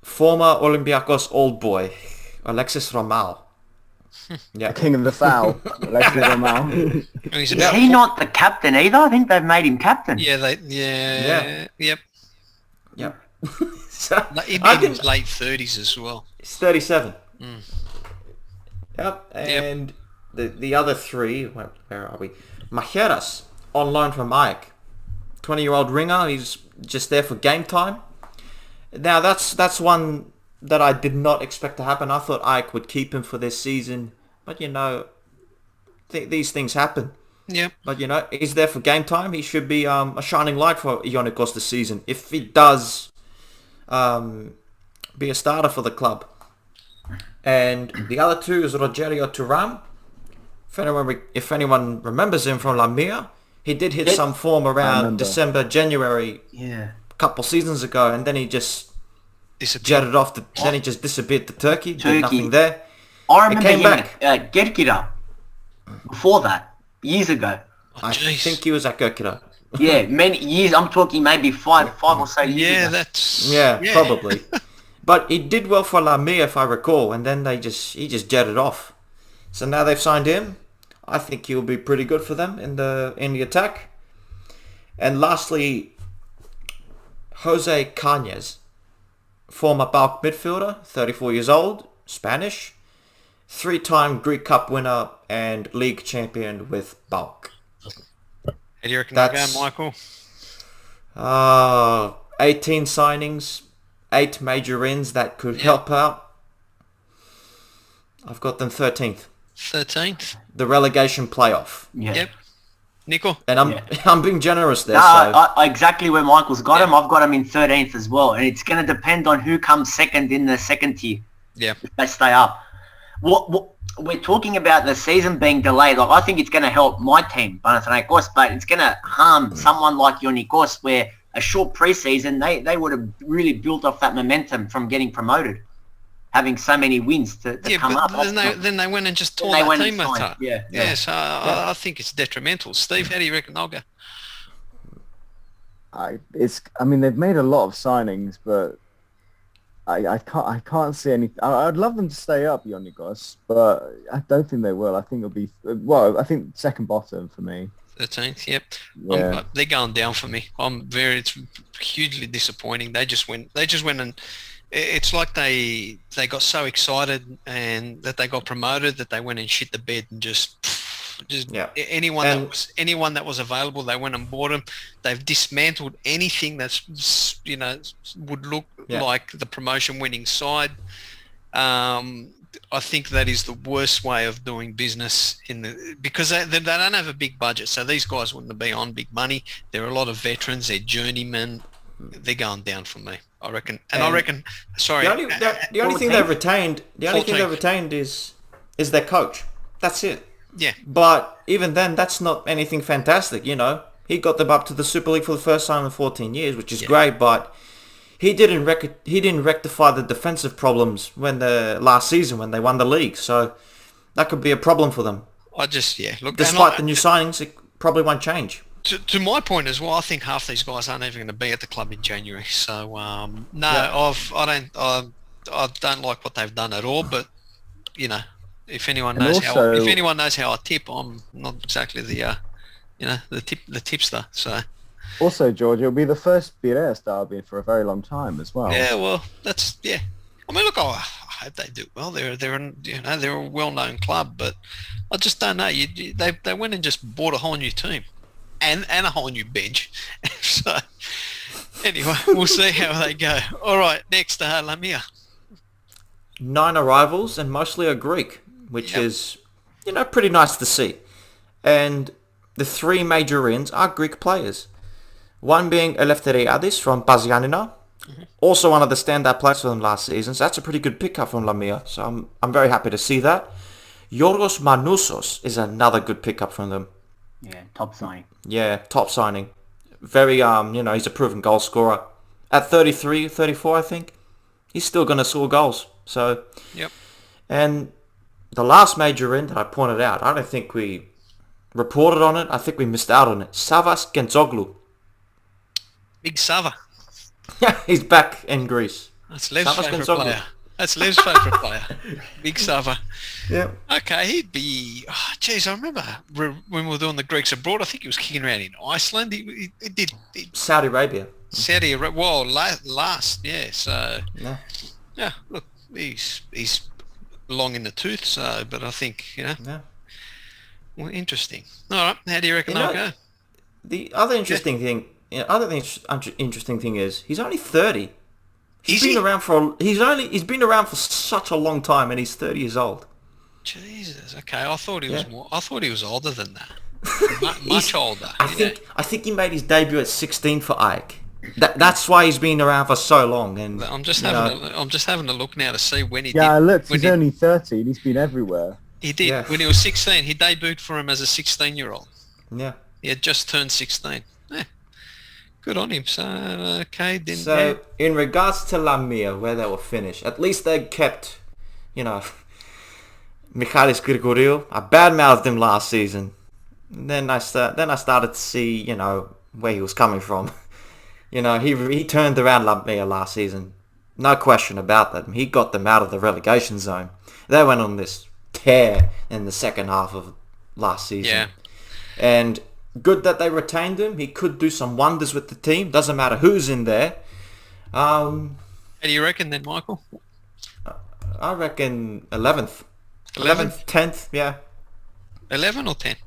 Former Olympiakos old boy, Alexis Romao. The king of the foul, Alexis Romao. Is he not the captain either? I think they've made him captain. Yep. So, He'd be in his late 30s as well. He's 37. Yep, and... The other 3, where are we? Majeras, on loan from AEK. 20-year-old ringer, he's just there for game time. Now, that's one that I did not expect to happen. I thought AEK would keep him for this season. But, these things happen. Yeah. But, he's there for game time. He should be a shining light for Ionikos this season. If he does be a starter for the club. And the other 2 is Rogerio Turam. If anyone remembers him from Lamia, he did hit some form around December, January, a couple seasons ago, and then he just jetted off. Then he just disappeared to Turkey. Did nothing there. I remember him at Gerkira before that, years ago. I think he was at Gerkira. Yeah, many years. I'm talking maybe five or so years ago. Yeah, probably. But he did well for Lamia, if I recall, and then he just jetted off. So now they've signed him. I think he'll be pretty good for them in the attack. And lastly, Jose Cañas, former PAOK midfielder, 34 years old, Spanish, 3-time Greek Cup winner and league champion with PAOK. How do you reckon they're going, Michael? 18 signings, 8 major wins that could help out. I've got them 13th. 13th? The relegation playoff. Yeah. Yep. Nico? And I'm being generous there. Exactly where Michael's got him. I've got him in 13th as well. And it's going to depend on who comes second in the second tier. Yeah. If they stay up. What we're talking about the season being delayed. Like, I think it's going to help my team, Panathinaikos, but it's going to harm someone like Ionikos, where a short preseason, they would have really built off that momentum from getting promoted. having so many wins to come up. Then they went and just tore that team apart. So I think it's detrimental. Steve, how do you reckon they'll go? I mean, they've made a lot of signings, but I can't see any. I'd love them to stay up, Giannoulis, but I don't think they will. I think it'll be I think second bottom for me. 13th, yep. Yeah. They're going down for me. It's hugely disappointing. They just went and it's like they got so excited and that they got promoted that they went and shit the bed and just anyone that was available, they went and bought them. They've dismantled anything that's would look like the promotion winning side. I think that is the worst way of doing business because they don't have a big budget. So these guys wouldn't be on big money. There are a lot of veterans. They're journeymen. They're going down for me, I reckon. And I reckon. Sorry. The only thing they've retained. The only thing they've retained is their coach. That's it. Yeah. But even then, that's not anything fantastic. He got them up to the Super League for the first time in 14 years, which is great. But he didn't rectify the defensive problems last season when they won the league. So that could be a problem for them. Look. Despite the new signings, it probably won't change. To my point as well, I think half these guys aren't even going to be at the club in January. So I don't like what they've done at all. But if anyone knows how I tip, I'm not exactly the tipster. So. Also, George, it'll be the first Perez derby for a very long time as well. Yeah, well, I mean, look, I hope they do well. They're a well-known club, but I just don't know. They went and just bought a whole new team and a whole new bench. So anyway, we'll see how they go. All right, next, Lamia. 9 arrivals and mostly a Greek, which is pretty nice to see. And the 3 major ins are Greek players. One being Eleftheriadis from Pazianina, also one of the standout players for them last season. So that's a pretty good pickup from Lamia. So I'm very happy to see that. Yorgos Manousos is another good pickup from them. Yeah, top signing. Yeah, top signing. Very, he's a proven goal scorer. At 33, 34, I think, he's still going to score goals. So, yep. And the last major in that I pointed out, I don't think we reported on it. I think we missed out on it. Savas Gentzoglu. Big Sava. Yeah, he's back in Greece. That's Lev's favourite player. That's Lev's favourite player. Big Sava. Yeah. Okay, he'd be... Oh, geez, I remember when we were doing the Greeks abroad, I think he was kicking around in Iceland. He did... Saudi Arabia. Well, last, yeah. So, yeah, look, he's long in the tooth, so, but I think, Yeah. Well, interesting. All right, how do you reckon they'll go? The other interesting thing... interesting thing is he's only 30. He's been around for such a long time, and he's 30 years old. Jesus. Okay, I thought he was more. I thought he was older than that. Much older. I think he made his debut at 16 for AEK. That's why he's been around for so long. And I'm just having a look now to see when he. Yeah, look, he's only 30 and he's been everywhere. He did when he was 16. He debuted for him as a 16-year-old. Yeah. He had just turned 16. Yeah. Good on him. So, okay. Then, so, in regards to Lamia, where they will finish, at least they kept, Michalis Grigoriou. I badmouthed him last season. Then I started to see, where he was coming from. He turned around Lamia last season. No question about that. He got them out of the relegation zone. They went on this tear in the second half of last season. Yeah. And... good that they retained him. He could do some wonders with the team. Doesn't matter who's in there. How do you reckon then, Michael? I reckon 11th. 11th, 10th, yeah. 11 or 10?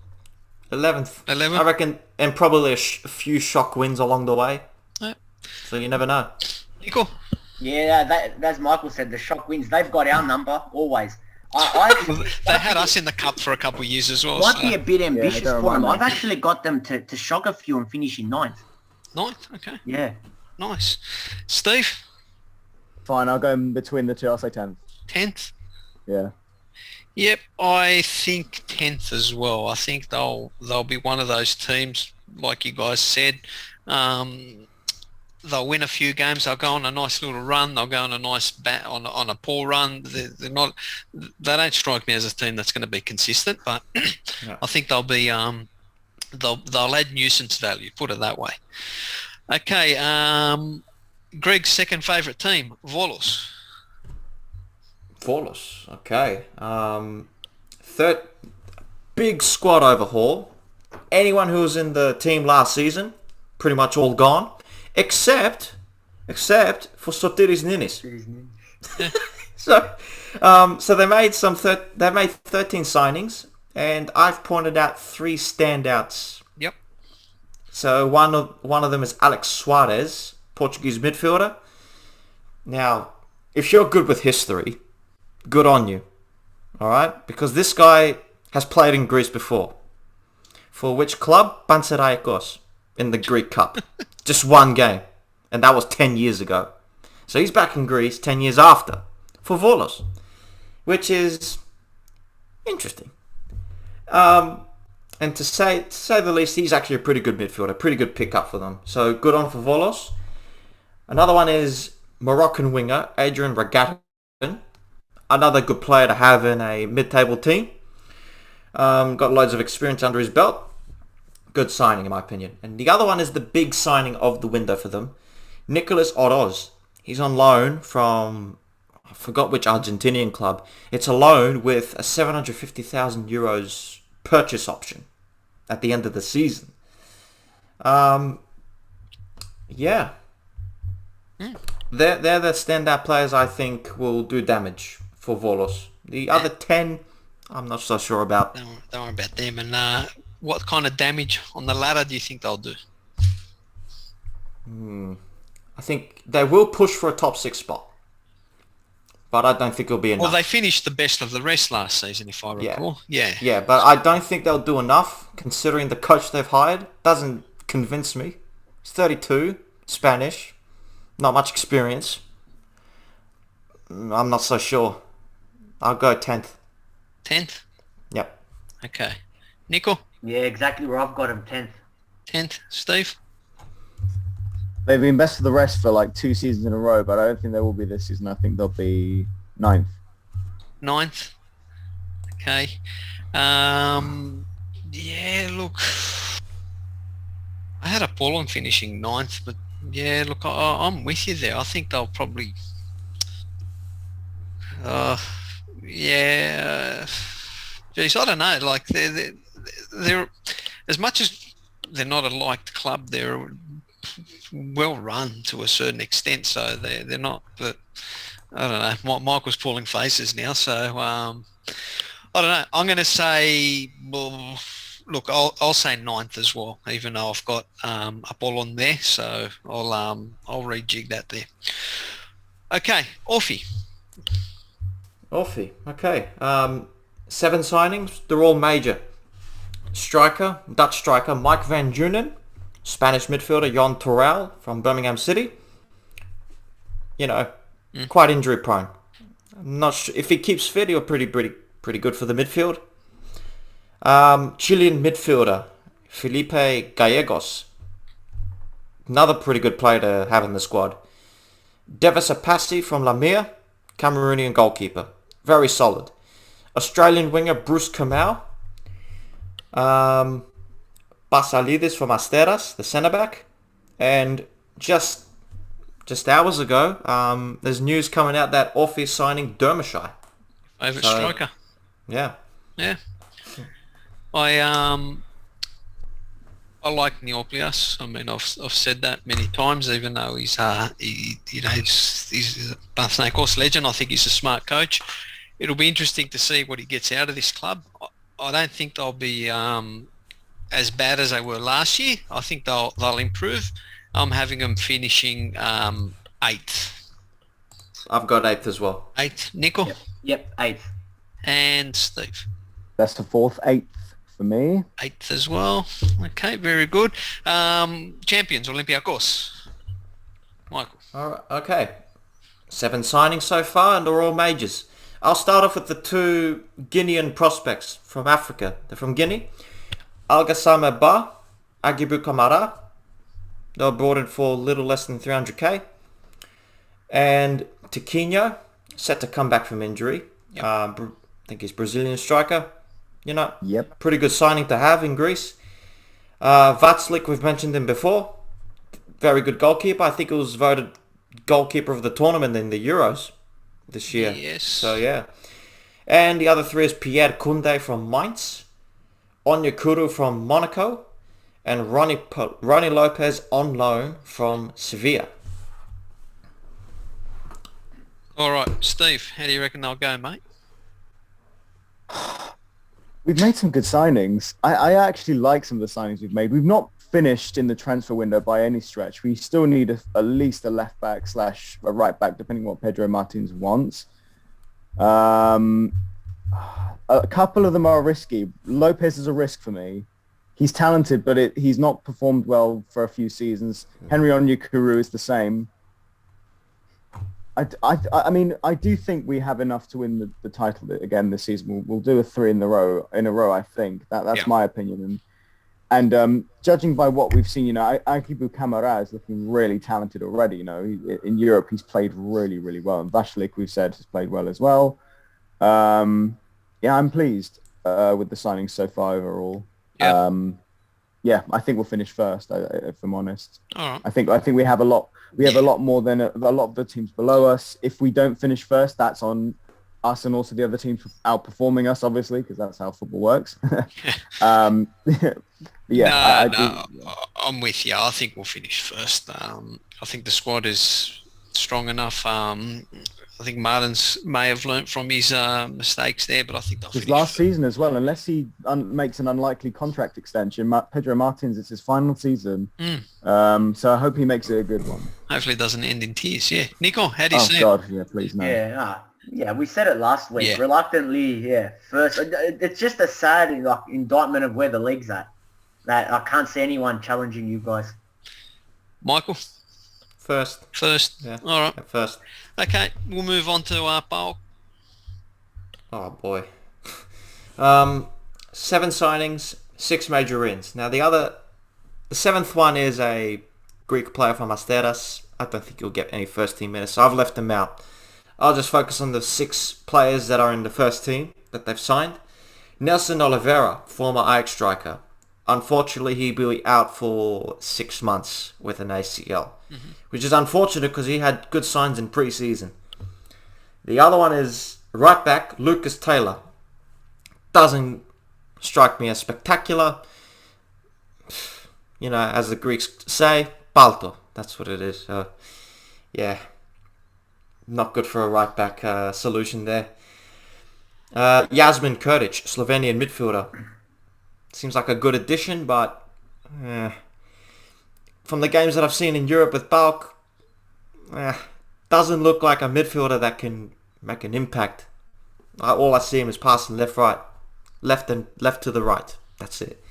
11th. 11? I reckon, and probably a few shock wins along the way. Right. So you never know. Michael? Yeah, as Michael said, the shock wins. They've got our number, always. They had us in the cup for a couple of years as well. Might be a bit ambitious for them. I've actually got them to shock a few and finish in 9th. 9th? Okay. Yeah. Nice. Steve? Fine, I'll go in between the two. I'll say 10th. 10th? Yeah. Yep, I think 10th as well. I think they'll be one of those teams, like you guys said. they'll win a few games. They'll go on a nice little run. They'll go on a nice on a poor run. They're not. They don't strike me as a team that's going to be consistent. But Yeah. I think they'll be. They'll add nuisance value. Put it that way. Okay. Greg's second favourite team, Volos. Flawless. Okay. Third, big squad overhaul. Anyone who was in the team last season, pretty much all gone, except for Sotiris Ninis. So they made they made 13 signings, and I've pointed out 3 standouts. Yep. So one of them is Alex Suarez, Portuguese midfielder. Now, if you're good with history, good on you. All right? Because this guy has played in Greece before. For which club? Panseraios in the Greek Cup. Just one game. And that was 10 years ago. So he's back in Greece 10 years after. For Volos. Which is interesting. And to say the least, he's actually a pretty good midfielder. Pretty good pickup for them. So good on for Volos. Another one is Moroccan winger Adrian Ragatin. Another good player to have in a mid-table team. Got loads of experience under his belt. Good signing in my opinion. And the other one is the big signing of the window for them. Nicolas Oroz. He's on loan from, I forgot which Argentinian club. It's a loan with a 750,000 euros purchase option at the end of the season. Yeah. They're the standout players I think will do damage for Volos. The other 10, I'm not so sure about. Don't worry about them. And what kind of damage on the ladder do you think they'll do? I think they will push for a top 6 spot. But I don't think it'll be enough. Well, they finished the best of the rest last season, if I recall. Yeah. Yeah, but I don't think they'll do enough, considering the coach they've hired doesn't convince me. He's 32, Spanish, not much experience. I'm not so sure. I'll go 10th. 10th? Yep. Okay. Nico? Yeah, exactly where I've got him, 10th. 10th. Steve? They've been best of the rest for like 2 seasons in a row, but I don't think they will be this season. I think they'll be 9th. 9th? Okay. Yeah, look, I had a pull on finishing 9th, but yeah, look, I'm with you there. I think they'll probably... yeah... Geez, I don't know. Like, they're as much as they're not a liked club, they're well run to a certain extent, so they're not, but I don't know. Michael's pulling faces now, so I don't know. I'm going to say, well, look, I'll say 9th as well, even though I've got a ball on there, so I'll rejig that there. Okay, Offie. Okay. 7 signings, they're all major. Dutch striker Mike van Junen, Spanish midfielder Jon Toral from Birmingham City. You know, quite injury prone. I'm not sure if he keeps fit, he'll pretty good for the midfield. Chilean midfielder Felipe Gallegos, another pretty good player to have in the squad. Devis Apasi from Lamia, Cameroonian goalkeeper, very solid. Australian winger Bruce Kamau. Basalidis from Asteras, the centre-back. And just hours ago, there's news coming out that Orphe is signing Dermashire. Favourite striker. Yeah. Yeah. I like Neoplius. I mean, I've said that many times, even though he's he's a Panathinaikos legend. I think he's a smart coach. It'll be interesting to see what he gets out of this club. I don't think they'll be as bad as they were last year. I think they'll improve. I'm having them finishing 8th. I've got 8th as well. 8th. Nico? Yep, 8th. And Steve? That's the 4th, 8th for me. 8th as well. Okay, very good. Champions, Olympiakos. Michael? All right, okay. 7 signings so far, and they're all majors. I'll start off with the 2 Guinean prospects from Africa. They're from Guinea. Algassame Ba, Abubakar Kamara. They were brought in for a little less than 300k. And Tiquinho, set to come back from injury. Yep. I think he's Brazilian striker. Yep. Pretty good signing to have in Greece. Vatslik, we've mentioned him before. Very good goalkeeper. I think he was voted goalkeeper of the tournament in the Euros this year. Yes. So, yeah. And the other three is Pierre Koundé from Mainz, Onyekuru from Monaco, and Ronnie Lopez on loan from Sevilla. All right, Steve, how do you reckon they'll go, mate? We've made some good signings. I actually like some of the signings we've made. We've not finished in the transfer window by any stretch. We still need at least a left back / a right back, depending on what Pedro Martins wants. A couple of them are risky. Lopez is a risk for me. He's talented, but he's not performed well for a few seasons. Henry Onyekuru is the same. I mean, I do think we have enough to win the title again this season. We'll do a 3 in a row. I think that's my opinion. And judging by what we've seen, Abubakar Kamara is looking really talented already. In Europe he's played really, really well. And Vashlik, we've said, has played well as well. I'm pleased with the signings so far overall. Yeah. I think we'll finish first. If I'm honest, all right. I think we have a lot. We have a lot more than a lot of the teams below us. If we don't finish first, that's on us and also the other teams outperforming us, obviously, because that's how football works. I'm with you. I think we'll finish first. I think the squad is strong enough. I think Martins may have learnt from his mistakes there, but I think they'll finish last season as well, unless he makes an unlikely contract extension. Pedro Martins, it's his final season. So I hope he makes it a good one. Hopefully it doesn't end in tears, yeah. Nico, how do you see God, yeah, please, no. Yeah, we said it last week. Yeah. Reluctantly, first. It's just a sad indictment of where the league's at. That I can't see anyone challenging you guys. Michael? First. Yeah. All right. First. Okay, we'll move on to PAOK. Oh, boy. 7 signings, 6 major wins. Now, the 7th one is a Greek player from Asteras. I don't think he'll get any first team minutes, so I've left him out. I'll just focus on the 6 players that are in the first team that they've signed. Nelson Oliveira, former Ajax striker. Unfortunately, he'll be out for 6 months with an ACL, which is unfortunate because he had good signs in pre-season. The other one is right back, Lucas Taylor. Doesn't strike me as spectacular. As the Greeks say, palto. That's what it is. Not good for a right back solution there. Yasmin Kurtic, Slovenian midfielder. Seems like a good addition, but from the games that I've seen in Europe with PAOK, doesn't look like a midfielder that can make an impact. All I see him is passing left to the right. That's it.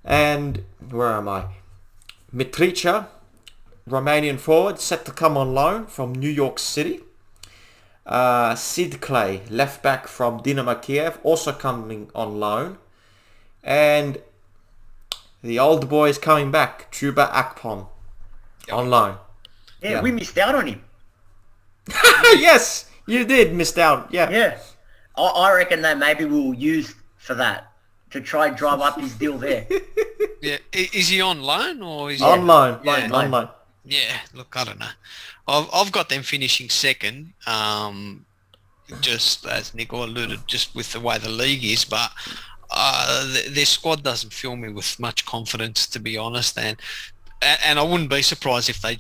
And where am I? Mitricha, Romanian forward, set to come on loan from New York City. Sid Clay, left back from Dynamo Kiev, also coming on loan. And the old boy is coming back, Chuba Akpom, on loan. Yeah, we missed out on him. Yes, you did miss out. Yeah. I reckon that maybe we'll use for that to try and drive up his deal there. Yeah, is he on loan or is he on loan? Yeah. On loan. Yeah, look, I don't know. I've got them finishing second. Just as Nico alluded, just with the way the league is, but. Their squad doesn't fill me with much confidence, to be honest, and I wouldn't be surprised if they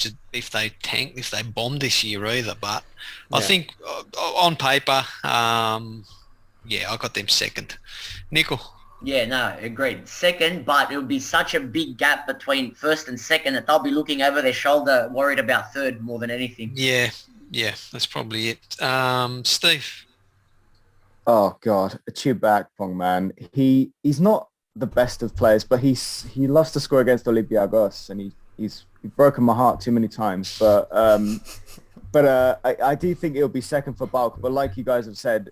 bombed this year either. But I think on paper, I got them second. Nico. Yeah, no, agreed. Second, but it would be such a big gap between first and second that they'll be looking over their shoulder, worried about third more than anything. Yeah, that's probably it. Steve. Oh God, Chuba Akpom, man. He's not the best of players, but he loves to score against Olympiakos, and he's broken my heart too many times. But I do think it'll be second for PAOK. But like you guys have said,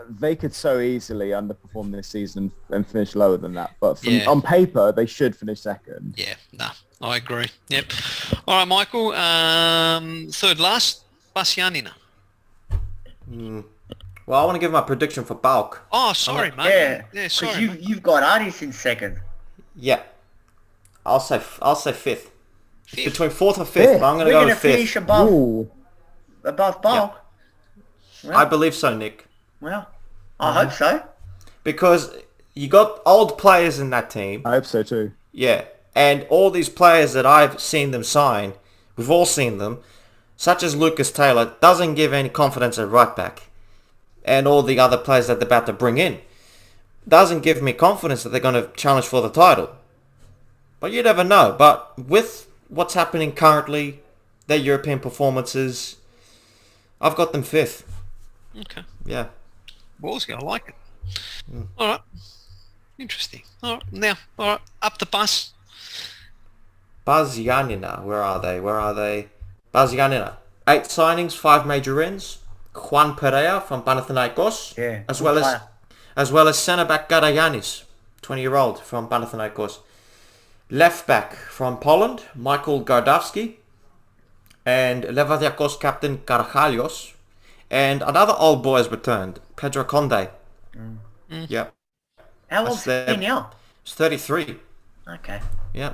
they could so easily underperform this season and finish lower than that. But on Yeah. paper, they should finish second. Yeah, no, I agree. Yep. All right, Michael. Third last, Basianina. Well, I want to give my prediction for PAOK. Oh, sorry, mate. Yeah, Yeah, because sorry. mate. you've got Aris in second. Yeah. I'll say fifth. Fifth. Between fourth or fifth, but I'm going We're to go going to with fifth. finish above Ooh. PAOK. I believe so, Nick. Well, I hope so. Because you got old players in that team. I hope so too. Yeah. And all these players that I've seen them sign, we've all seen them, such as Lucas Taylor, doesn't give any confidence at right back. And all the other players that they're about to bring in doesn't give me confidence that they're going to challenge for the title. But you never know. But with what's happening currently, their European performances, I've got them fifth. Okay. Yeah. Ballsy, I like it. All right. Interesting. All right. Now, all right. Up the bus. Basianina, where are they? Basianina. 8 signings, 5 major wins. Juan Pereira from Panathinaikos. Yeah, As good well player. as well as centre back Giannoulis, 20-year-old from Panathinaikos. Left back from Poland, Michael Gardowski. And Olympiakos captain Karachalios. And another old boy has returned, Pedro Conde. Yep. How old's That's he now? He's 33. Okay. Yeah.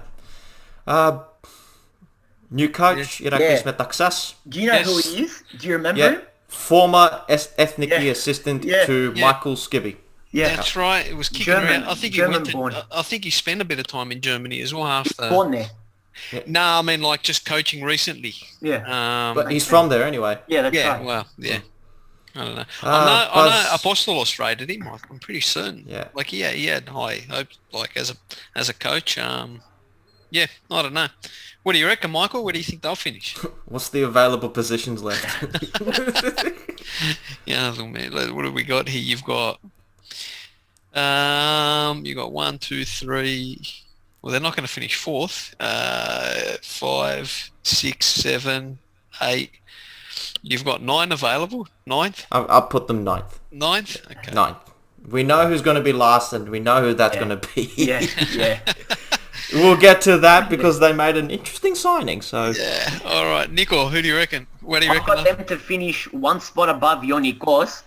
New coach, Iraklis Yeah. Metaxas. Do you know who he is? Do you remember Yeah. him? Former Ethniki Yeah. assistant Yeah. to Yeah. Michael Skibby. Yeah. That's right. It was kicking German- around. I think German he born. went I think he spent a bit of time in Germany as well after. Born there. No, I mean like just coaching recently. Yeah. But he's from there anyway. Yeah, that's Yeah, right. well, yeah. I don't know. Buzz- I know Apostolos rated him. I'm pretty certain. Yeah. Like he had high hopes, like as a coach. Yeah, I don't know. What do you reckon, Michael? Where do you think they'll finish? What's the available positions left? Yeah, man. What have we got here? You've got 1, 2, 3. Well, they're not going to finish fourth. 5, 6, 7, 8. You've got 9 available. Ninth. I'll put them ninth. Okay. Ninth. We know who's going to be last and we know who that's going to be. Yeah, yeah. We'll get to that because they made an interesting signing. So Yeah. All right, Nico. Who do you reckon? Where do you I've reckon? got them to finish one spot above Ionikos,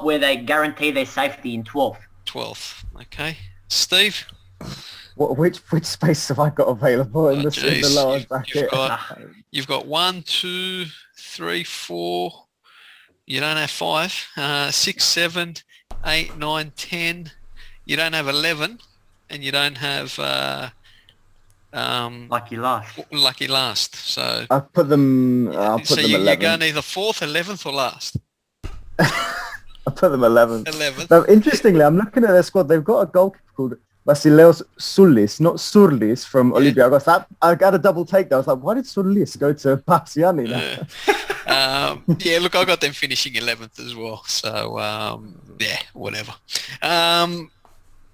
where they guarantee their safety in 12th. 12th. Okay. Steve. Which space have I got available in the Jeez. lower You've bracket? You've got 1, 2, 3, 4. You don't have 5. 6, 7, 8, 9, 10. You don't have 11, and you don't have Lucky last. lucky last. So I'll put them. I'll put so them you're 11th. going either 4th, 11th, or last. I'll put them 11th. 11th. Now, interestingly, I'm looking at their squad. They've got a goalkeeper called Vasileos Tzolis, not Surlis from Olympiakos. That I got a double take there. I was like, why did Tzolis go to Basiani now? Yeah, look, I got them finishing 11th as well. So yeah, whatever.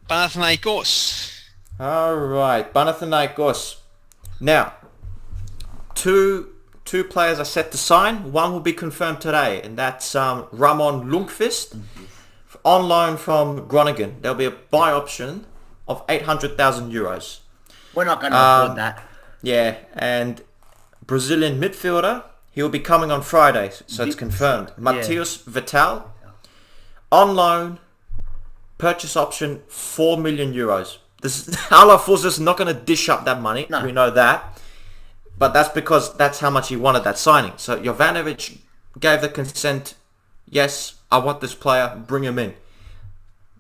Panathinaikos. all right, Panathinaikos. Now, two players are set to sign. One will be confirmed today, and that's Ramon Lundqvist on loan from Groningen. There'll be a buy option of 800,000 euros. We're not going to afford that. Yeah, and Brazilian midfielder, he'll be coming on Friday, so it's confirmed. Matheus Vital, on loan, purchase option 4 million euros. This Alafouz is not going to dish up that money, No. we know that. But that's because that's how much he wanted that signing. So Jovanovic gave the consent, yes, I want this player, bring him in.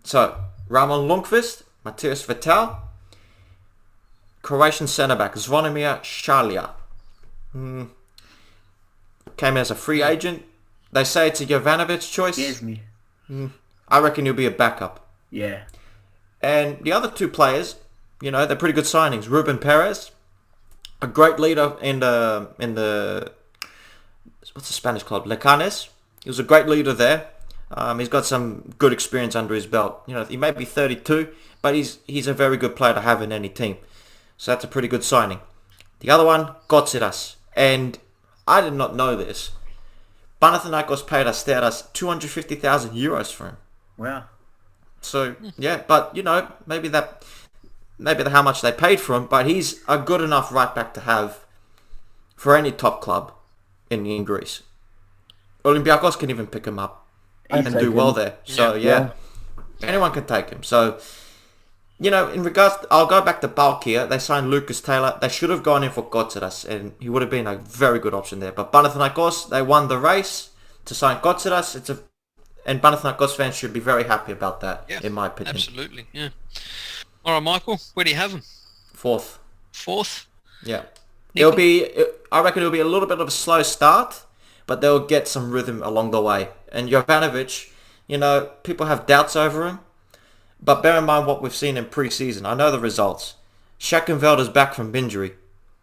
So, Ramon Lundqvist, Matheus Vital, Croatian centre-back, Zvonimir Šalja. Came as a free agent. They say it's a Jovanovic choice. Scares me. I reckon he'll be a backup. Yeah. And the other two players, they're pretty good signings. Reuben Perez, a great leader in the what's the Spanish club? Lecanes. He was a great leader there. He's got some good experience under his belt. He may be 32, but he's a very good player to have in any team. So that's a pretty good signing. The other one, Gotsiras. And I did not know this. Panathinaikos paid Asteras 250,000 euros for him. Wow. So yeah, but maybe how much they paid for him, but he's a good enough right back to have for any top club in Greece. Olympiakos can even pick him up and do well there. So yeah, anyone can take him. So in regards, I'll go back to PAOK here. They signed Lucas Taylor. They should have gone in for Kotsaras, and he would have been a very good option there. But Panathinaikos, they won the race to sign Kotsaras. And Panathinaikos fans should be very happy about that, in my opinion. Absolutely, yeah. All right, Michael, where do you have him? Fourth. Yeah. Nico? I reckon it'll be a little bit of a slow start, but they'll get some rhythm along the way. And Jovanovic, people have doubts over him. But bear in mind what we've seen in pre-season. I know the results. Schackenveld is back from injury.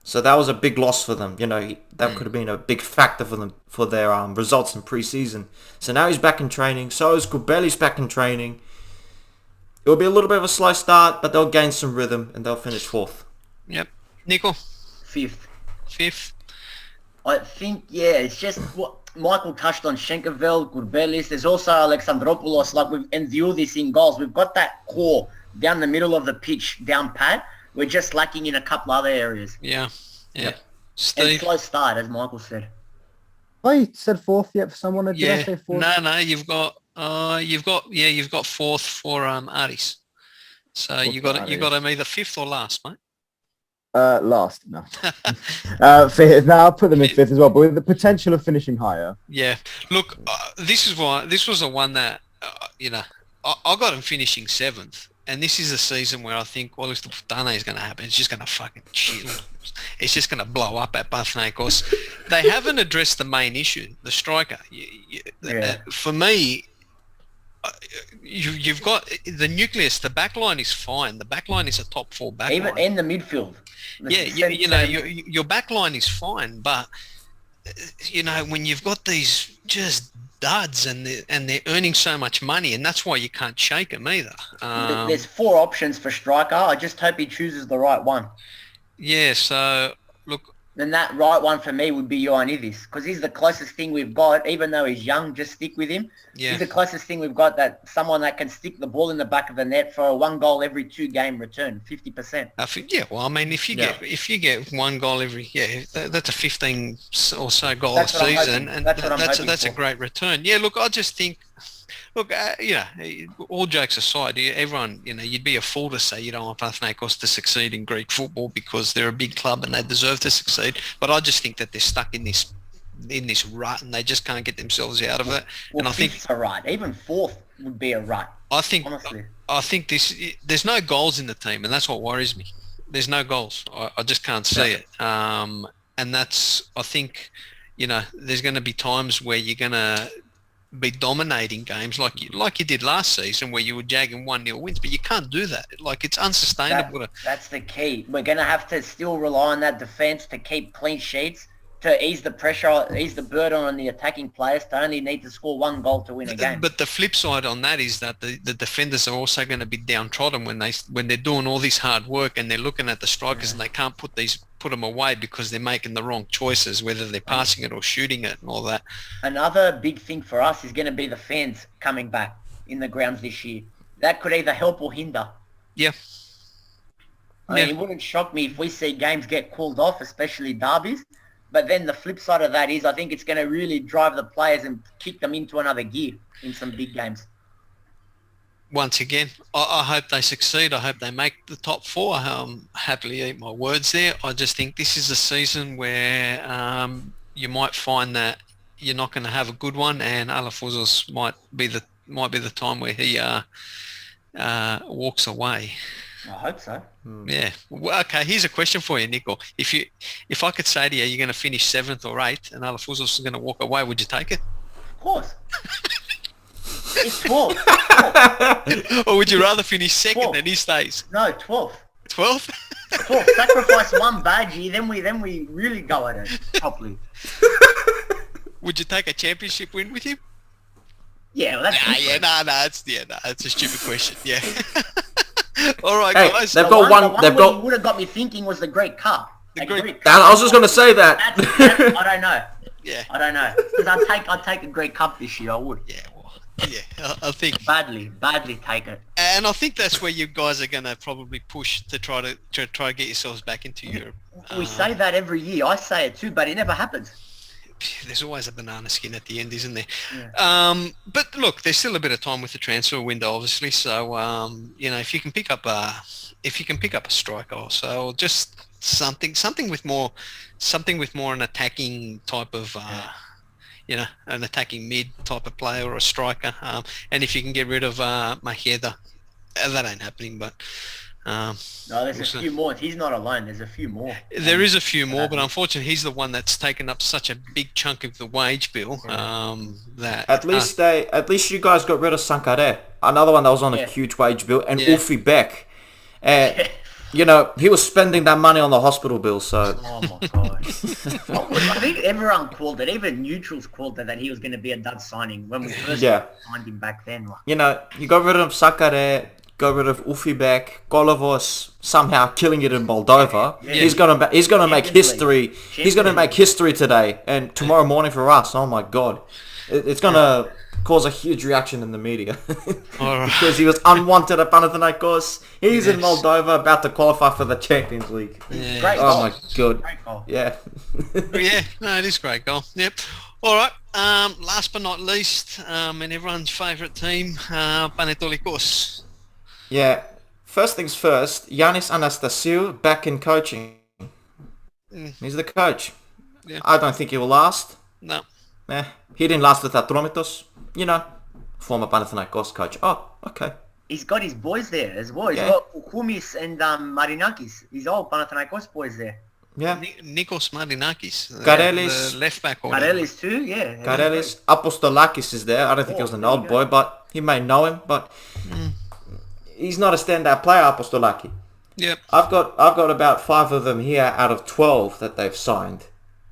So that was a big loss for them. That could have been a big factor for them for their results in pre-season. So now he's back in training. So is Kubelis back in training. It will be a little bit of a slow start, but they'll gain some rhythm and they'll finish fourth. Yep. Nico? Fifth. I think, it's just what Michael touched on. Schenkerveld, Kubelis. There's also Alexandropoulos. And Diudis in goals. We've got that core down the middle of the pitch, down pat. We're just lacking in a couple other areas. Yeah. Steve? And slow start, as Michael said. I said fourth yet for someone. Did I say fourth? No, you've got fourth for Aris. So you got him either fifth or last, mate. Last, no. Fifth. No, I'll put them in fifth as well, but with the potential of finishing higher. Yeah. Look, this was a one that I got him finishing seventh, and this is a season where I think, well, if the Putana is going to happen, it's just going to fucking chill. It's just going to blow up at Panathinaikos. They haven't addressed the main issue, the striker. For me, you've got the nucleus. The back line is fine. The back line is a top four back line. Even in the midfield. Your back line is fine, but when you've got these just duds and they're earning so much money, and that's why you can't shake them either. There's four options for striker. I just hope he chooses the right one. Yeah, so look, then that right one for me would be Giannoulis, because he's the closest thing we've got. Even though he's young, just stick with him. Yeah. He's the closest thing we've got, that someone that can stick the ball in the back of the net for a 1 goal every 2 game return, 50%. If you get 1 goal every, that's a 15 or so goal a season, and that's a great return. Yeah, look, I just think. Look, all jokes aside, everyone, you'd be a fool to say you don't want Panathinaikos to succeed in Greek football because they're a big club and they deserve to succeed. But I just think that they're stuck in this rut and they just can't get themselves out of it. Well, and I think it's a rut. Even fourth would be a rut. Honestly, I think there's no goals in the team, and that's what worries me. There's no goals. I just can't see it. And that's, I think, there's going to be times where you're going to be dominating games like you did last season, where you were jagging 1-0 wins, but you can't do that. Like, it's unsustainable. That's the key. We're going to have to still rely on that defence to keep clean sheets, to ease the pressure, ease the burden on the attacking players, to only need to score 1 goal to win a game. But the flip side on that is that the defenders are also going to be downtrodden when they're doing all this hard work and they're looking at the strikers and they can't put them away because they're making the wrong choices, whether they're passing it or shooting it and all that. Another big thing for us is going to be the fans coming back in the grounds this year. That could either help or hinder. Yeah. I mean, it wouldn't shock me if we see games get called off, especially derbies. But then the flip side of that is I think it's going to really drive the players and kick them into another gear in some big games. Once again, I hope they succeed. I hope they make the top 4. Happily eat my words there. I just think this is a season where you might find that you're not going to have a good one, and Alafouzos might be the time where he walks away. I hope so. Yeah. Well, okay, here's a question for you, Nico. If I could say to you, you're going to finish 7th or 8th and Alafouzos is going to walk away, would you take it? Of course. It's 12th. Or would you rather finish 2nd and he stays? No, 12th. 12th? 12th. Sacrifice 1 badgie, then we really go at it properly. Would you take a championship win with him? Yeah, well, that's it's a stupid question. Yeah. All right, hey, guys. They've got one. They've got. Would have got me thinking was the Greek Cup. The Greek Cup. I was just going to say that. I don't know. Yeah. I don't know, because I'd take a Greek Cup this year. I would. Yeah. Well, Yeah, I think badly taken. And I think that's where you guys are going to probably push to try to get yourselves back into Europe. We say that every year. I say it too, but it never happens. There's always a banana skin at the end, isn't there? Yeah. But look, there's still a bit of time with the transfer window, obviously. So if you can pick up a striker, or so, or just something with more an attacking type of. An attacking mid type of player or a striker. And if you can get rid of Maheda, that ain't happening, but... no, there's a few more. He's not alone. There's a few more. There is a few more, but unfortunately he's the one that's taken up such a big chunk of the wage bill. That At least you guys got rid of Sankare, another one that was on a huge wage bill, and Ulfi Beck. He was spending that money on the hospital bill, so... Oh, my God. I think everyone called it. Even neutrals called it that he was going to be a dud signing when we first signed him back then. You got rid of Sakare, got rid of Ulfi Beck, Golovos somehow killing it in Moldova. Yeah. He's gonna make history. He's going to make history today and tomorrow morning for us. Oh, my God. It's going to... cause a huge reaction in the media because he was unwanted at Panathinaikos. He's in Moldova about to qualify for the Champions League. Yeah. Great goal. Oh my God. Great goal. Yeah. Yeah, no, it is a great goal. Yep. All right. Last but not least, and everyone's favourite team, Panathinaikos. Yeah. First things first, Giannis Anastasiou back in coaching. He's the coach. Yeah. I don't think he will last. No. He didn't last with Atromitos. Former Panathinaikos coach. Oh, okay. He's got his boys there as well. He's got Kumis and Marinakis. He's all Panathinaikos boys there. Yeah. Nikos Marinakis. Karelis. The left back. Karelis too, yeah. Karelis. Apostolakis is there. I don't think he was an old boy, but he may know him. But he's not a standout player, Apostolaki. Yep. I've got about 5 of them here out of 12 that they've signed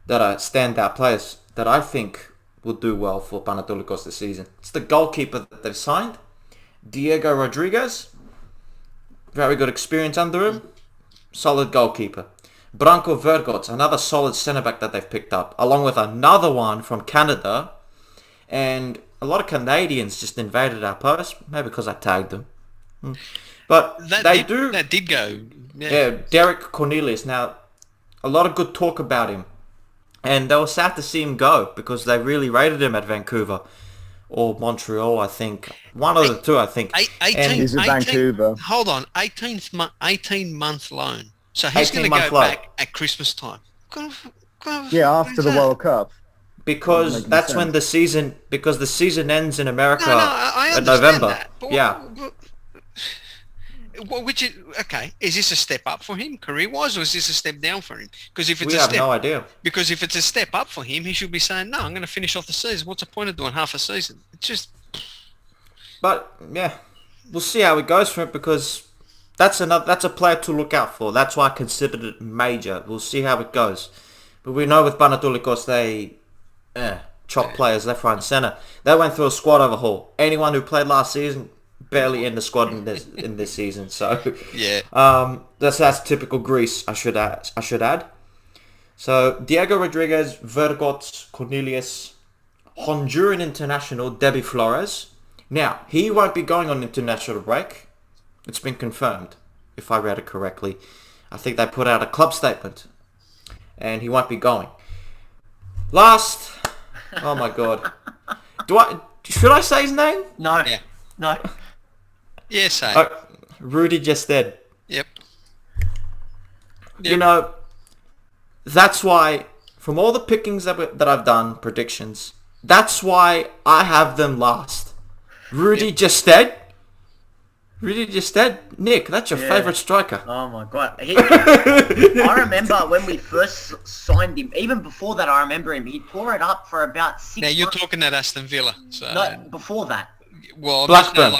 that are standout players that I think will do well for Panathinaikos this season. It's the goalkeeper that they've signed, Diego Rodriguez. Very good experience under him. Solid goalkeeper. Branko Vergots, another solid centre-back that they've picked up, along with another one from Canada. And a lot of Canadians just invaded our post, maybe because I tagged them. But that did go. Yeah, Derek Cornelius. Now, a lot of good talk about him. And they were sad to see him go because they really rated him at Vancouver or Montreal, I think. One of the two, I think. He's in Vancouver. Hold on, 18-month loan. So he's going to go back at Christmas time. Yeah, after the World Cup. Because that's when the season ends in America I in November. That, is this a step up for him career-wise, or is this a step down for him? Because if it's no idea. Because if it's a step up for him, he should be saying, "No, I'm going to finish off the season. What's the point of doing half a season?" It's just. But yeah, we'll see how it goes for it because that's a player to look out for. That's why I considered it major. We'll see how it goes. But we know with Panathinaikos they chop players left, right, and centre. They went through a squad overhaul. Anyone who played last season. Barely in the squad in this season, so that's typical Greece. I should add. So Diego Rodriguez, Vergots, Cornelius, Honduran international Debbie Flores. Now he won't be going on international break. It's been confirmed, if I read it correctly. I think they put out a club statement, and he won't be going. Last, oh my God, should I say his name? No. Yeah. No. Yeah, say. Rudy Gested. Yep. That's why, from all the pickings that I've done, predictions, that's why I have them last. Rudy Gested. Nick, that's your favourite striker. Oh my God. I remember when we first signed him, even before that I remember him, he tore it up for about 6 months. Now you're talking at Aston Villa. So. No, before that. Well, Blackburn.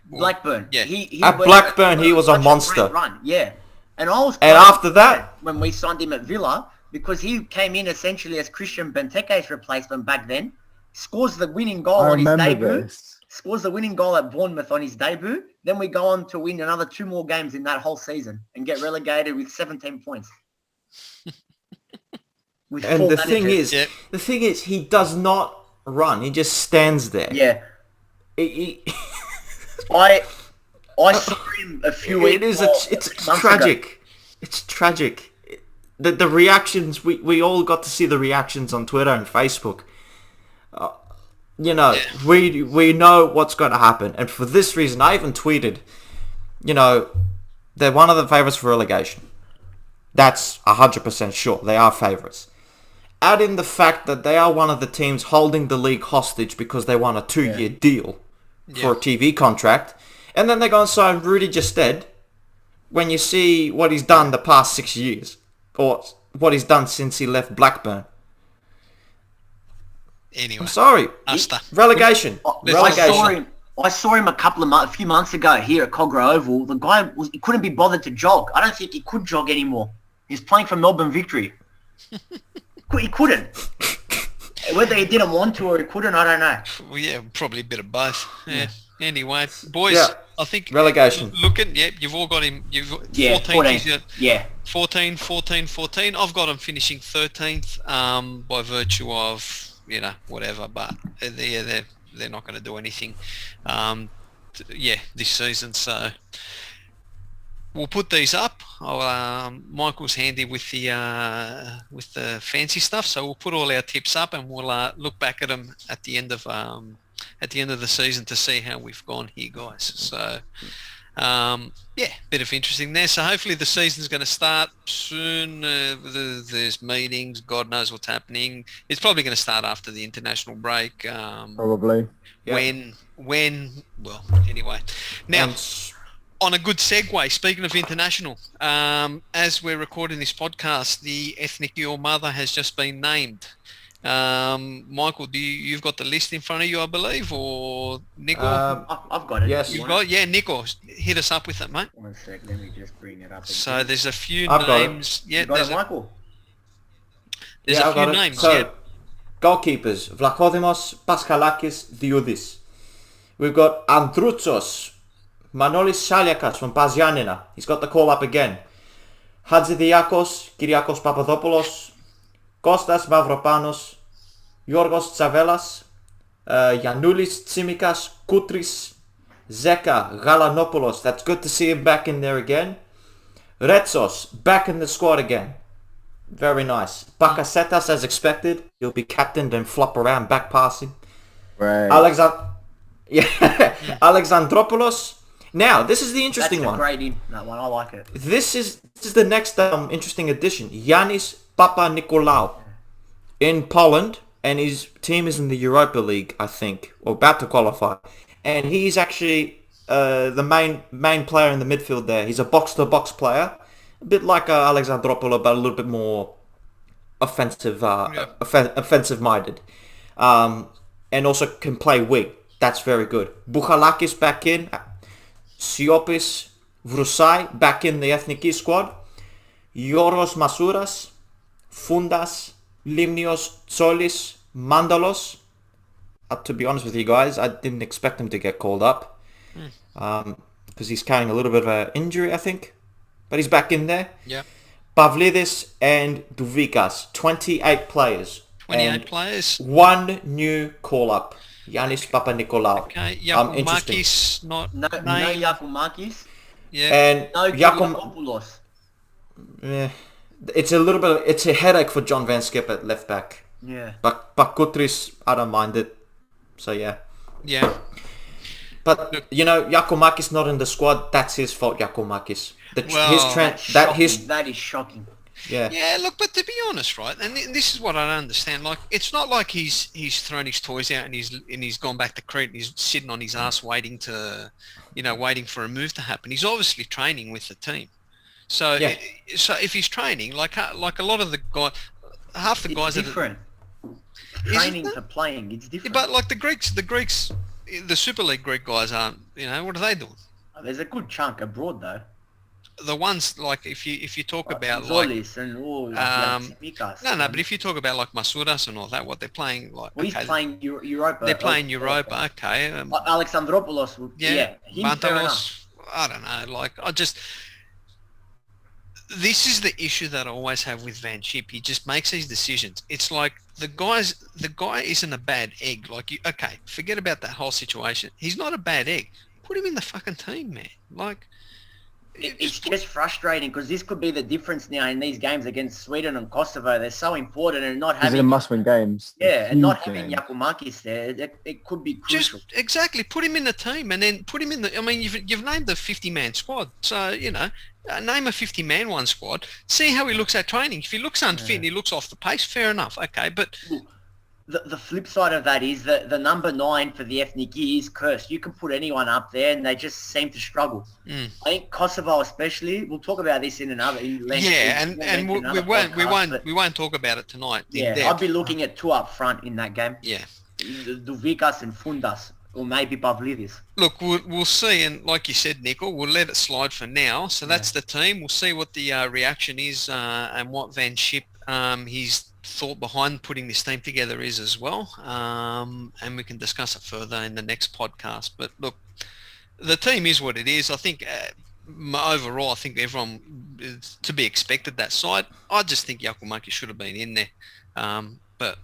Blackburn. Yeah. At Blackburn, he was a monster. Run. Yeah. And I was. And after that, when we signed him at Villa, because he came in essentially as Christian Benteke's replacement back then, scores the winning goal on his debut. Scores the winning goal at Bournemouth on his debut. Then we go on to win another 2 more games in that whole season and get relegated with 17 points. And the thing is, he does not run. He just stands there. Yeah. I saw him a few weeks ago. It's tragic. It's tragic. The reactions, we all got to see the reactions on Twitter and Facebook. We know what's going to happen. And for this reason, I even tweeted, they're one of the favourites for relegation. That's 100% sure. They are favourites. Add in the fact that they are one of the teams holding the league hostage because they won a 2-year deal for a TV contract. And then they go and sign Rudy Gestede when you see what he's done the past 6 years. Or what he's done since he left Blackburn. Anyway. I'm sorry. Relegation. Relegation. I saw him a few months ago here at Cogra Oval. The guy, he couldn't be bothered to jog. I don't think he could jog anymore. He's playing for Melbourne Victory. He couldn't. Whether he didn't want to or he couldn't, I don't know. Well, yeah, probably a bit of both. Yeah. Anyway, boys, I think relegation. You've all got him. You've got 14. 14. I've got him finishing 13th by virtue of whatever. But they're not going to do anything. This season. So we'll put these up. Michael's handy with the fancy stuff, so we'll put all our tips up and we'll look back at them at the end of the season to see how we've gone here, guys. So bit of interesting there. So hopefully the season's going to start soon. There's meetings. God knows what's happening. It's probably going to start after the international break. Probably. When? Well, anyway. Now, on a good segue, speaking of international, as we're recording this podcast, the Ethniki Omada has just been named. Michael, you've got the list in front of you, I believe, or Nico? I've got it. Yes. You've got it? Yeah, Nico, hit us up with it, mate. 1 sec, let me just bring it up again. So there's a few I've names. Yeah, there's Michael. There's a few names. So, goalkeepers: Vlachodimos, Paskalakis, Diudis. We've got Androutsos, Manolis Saliakas from Pazianina. He's got the call up again. Hadjidiakos, Kyriakos Papadopoulos, Kostas Mavropanos, Yorgos Tsavelas, Giannoulis, Tsimikas, Koutris, Zeka, Galanopoulos. That's good to see him back in there again. Retsos, back in the squad again. Very nice. Bakasetas, as expected. He'll be captained and flop around back passing. Right. Alexandropoulos. Now, this is the interesting one. That's a great that one. I like it. This is the next interesting addition. Yanis Papanikolaou in Poland, and his team is in the Europa League, I think, or about to qualify. And he's actually the main player in the midfield there. He's a box-to-box player, a bit like Alexandropoulos, but a little bit more offensive-minded, and also can play wing. That's very good. Bouchalakis back in. Siopis, Vrusai back in the Ethniki squad. Yoros Masouras, Fundas, Limnios, Tzolis, Mandalos. To be honest with you guys, I didn't expect him to get called up because he's carrying a little bit of an injury, I think. But he's back in there. Yeah. Pavlidis and Douvikas, 28 players. 28 players. One new call-up. Yanis Papanikolaou. Okay, Yakumakis not no Yakumakis. Yeah. And No Kyriakopoulos. It's a headache for John Van Skip at left back. Yeah. But Koutris, I don't mind it. So yeah. Yeah. But Yakumakis not in the squad. That's his fault, Yakumakis. That is shocking. Yeah. Yeah, look, but to be honest, right, and this is what I don't understand. Like, it's not like he's thrown his toys out and he's gone back to Crete and he's sitting on his ass waiting for a move to happen. He's obviously training with the team. So, so if he's training, like a lot of the guys, half the guys are different. Training to playing, it's different. Yeah, but like the Greeks, the Super League Greek guys aren't. What are they doing? There's a good chunk abroad though. The ones like if you talk about Tzolis and all Tsimikas. No, but if you talk about like Masouras and all that, what they're playing like. Well, he's playing Europa. They're playing Europa, okay. Alexandropoulos, Bantalos, I don't know. Like this is the issue that I always have with Van Schip. He just makes these decisions. It's like the guy isn't a bad egg. Like, okay, forget about that whole situation. He's not a bad egg. Put him in the fucking team, man. Like, it's just frustrating because this could be the difference now in these games against Sweden and Kosovo. They're so important, and not having must-win games. Yeah, and not having Giannoulis there, it could be crucial. Just exactly put him in the team, and then put him in the. I mean, you've named the 50-man squad, so name a 50-man one squad. See how he looks at training. If he looks unfit and he looks off the pace, fair enough. Okay, but. The flip side of that is that the number 9 for the Ethniki is cursed. You can put anyone up there, and they just seem to struggle. I think Kosovo, especially. We'll talk about this in length. Yeah, and we won't talk about it tonight. Yeah, I'd be looking at 2 up front in that game. Yeah, Tsimikas and Fundas, or maybe Pavlidis. Look, we'll see, and like you said, Nickel, we'll let it slide for now. So that's the team. We'll see what the reaction is and what Van Schip his thought behind putting this team together is as well, and we can discuss it further in the next podcast. But look, the team is what it is. I think overall, I think everyone is to be expected that side. I just think Giannoulis should have been in there, but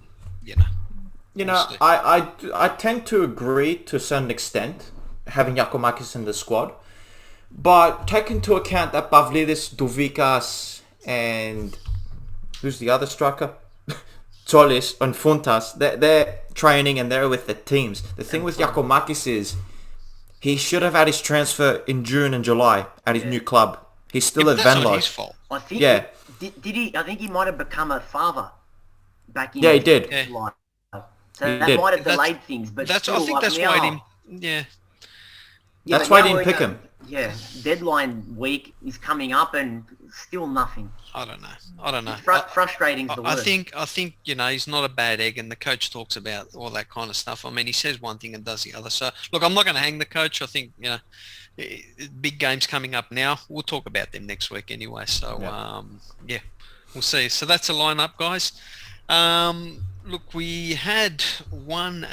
I tend to agree to a certain extent having Giannoulis in the squad, but take into account that Pavlidis, Tsimikas, and who's the other striker? Tzolis and Funtas, they're training and they're with the teams. The thing with Giannoulis is he should have had his transfer in June and July at his new club. He's still at Venlo. That's not his fault. I think did he? I think he might have become a father back in. Yeah, he did. July. So that might have delayed things, but I think that's why he didn't. Yeah. That's why I didn't pick him. Yeah, deadline week is coming up and still nothing. I don't know. Frustrating is the word. I think he's not a bad egg, and the coach talks about all that kind of stuff. I mean, he says one thing and does the other. So look, I'm not going to hang the coach. I think big games coming up now. We'll talk about them next week anyway. So we'll see. So that's a lineup, guys. Look, we had one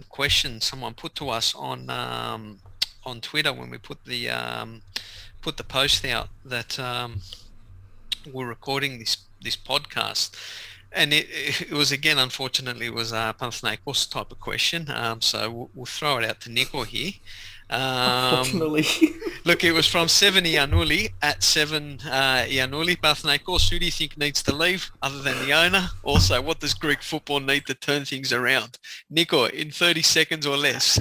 question someone put to us on Twitter when we put the post out that we're recording this podcast, and it was, again, unfortunately, it was a Panathinaikos type of question. So we'll throw it out to Nico here. Unfortunately. Look, it was from 7 Giannoulis at 7 Giannoulis. Panathinaikos, who do you think needs to leave other than the owner? Also, what does Greek football need to turn things around? Nico, in 30 seconds or less.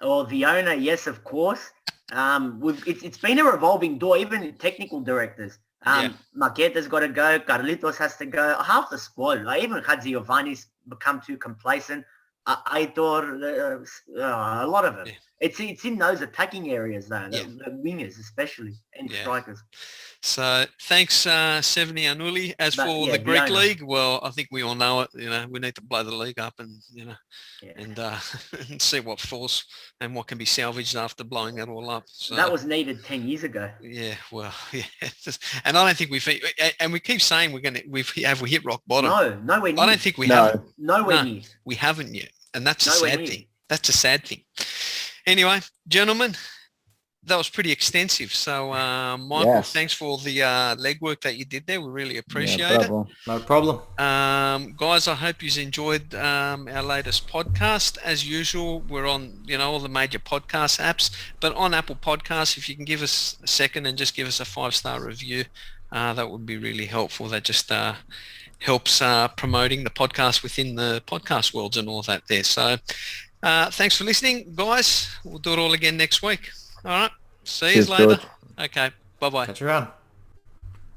Or the owner, yes, of course. It's been a revolving door, even technical directors. Marqueta's got to go. Carlitos has to go. Half the squad, even Hadziovanni's become too complacent. Aitor, a lot of it. Yeah. It's in those attacking areas, though, the wingers especially, and strikers. So thanks, 7 Giannoulis. As for the Greek league, well, I think we all know it. We need to blow the league up and and see what falls and what can be salvaged after blowing it all up. So that was needed 10 years ago. Yeah, well, and I don't think we keep saying we hit rock bottom. No, nowhere near. I don't think we have. Nowhere near. We haven't yet, and that's a sad thing. That's a sad thing. Anyway, gentlemen, that was pretty extensive. So, Michael, thanks for all the legwork that you did there. We really appreciate it. No problem. Guys, I hope you enjoyed our latest podcast. As usual, we're on all the major podcast apps, but on Apple Podcasts, if you can give us a second and just give us a 5-star review, that would be really helpful. That just helps promoting the podcast within the podcast worlds and all that there. So thanks for listening, guys. We'll do it all again next week. All right. See you later. George. Okay. Bye-bye. Catch you around.